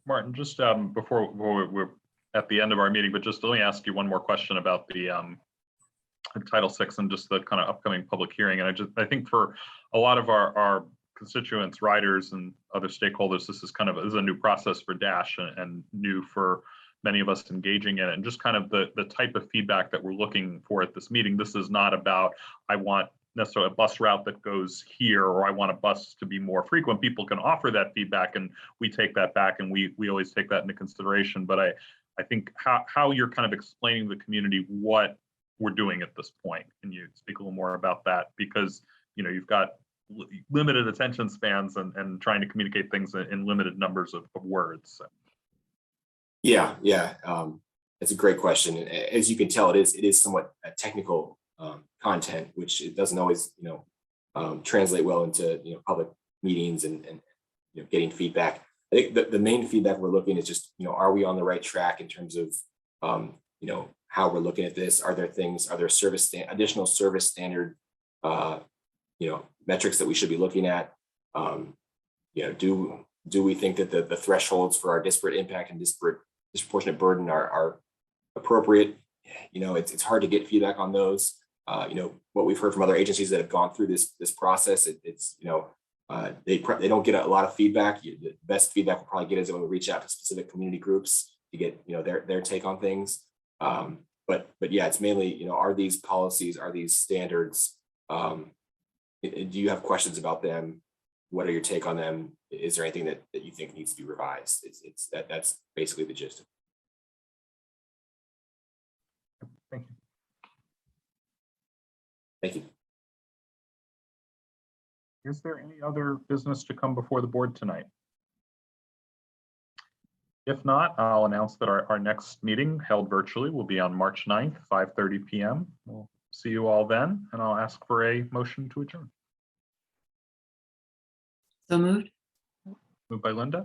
S1: Martin, just before we're at the end of our meeting, but just let me ask you one more question about the Title VI and just the kind of upcoming public hearing. And I think for a lot of our constituents, riders, and other stakeholders, this is a new process for DASH and new for many of us engaging in it. And just kind of the type of feedback that we're looking for at this meeting. This is not about, I want necessarily a bus route that goes here, or I want a bus to be more frequent. People can offer that feedback, and we take that back, and we always take that into consideration. But I think how you're kind of explaining to the community what we're doing at this point. Can you speak a little more about that? Because you've got limited attention spans and trying to communicate things in limited numbers of words. So. Yeah.
S14: It's a great question. As you can tell, it is somewhat technical content, which it doesn't always, translate well into, public meetings and getting feedback. I think the main feedback we're looking is just, are we on the right track in terms of, how we're looking at this? Are there additional service standard, metrics that we should be looking at? Do we think that the thresholds for our disparate impact and disproportionate burden are appropriate? It's hard to get feedback on those. What we've heard from other agencies that have gone through this process, they don't get a lot of feedback. The best feedback we'll probably get is when we reach out to specific community groups to get their take on things. But yeah, it's mainly are these policies, are these standards? Do you have questions about them? What are your take on them? is there anything that you think needs to be revised? That's basically the gist.
S1: Thank you.
S14: Thank you.
S1: Is there any other business to come before the board tonight? If not, I'll announce that our next meeting held virtually will be on March 9th, 5:30 p.m. We'll see you all then, and I'll ask for a motion to adjourn.
S12: So moved.
S1: Moved by Linda.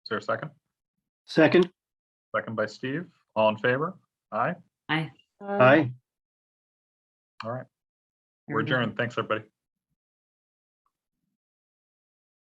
S1: Is there a second?
S7: Second.
S1: Second by Steve. All in favor? Aye.
S12: Aye.
S7: Aye.
S1: All right.
S12: Very
S1: We're
S12: good.
S1: adjourned. Thanks, everybody.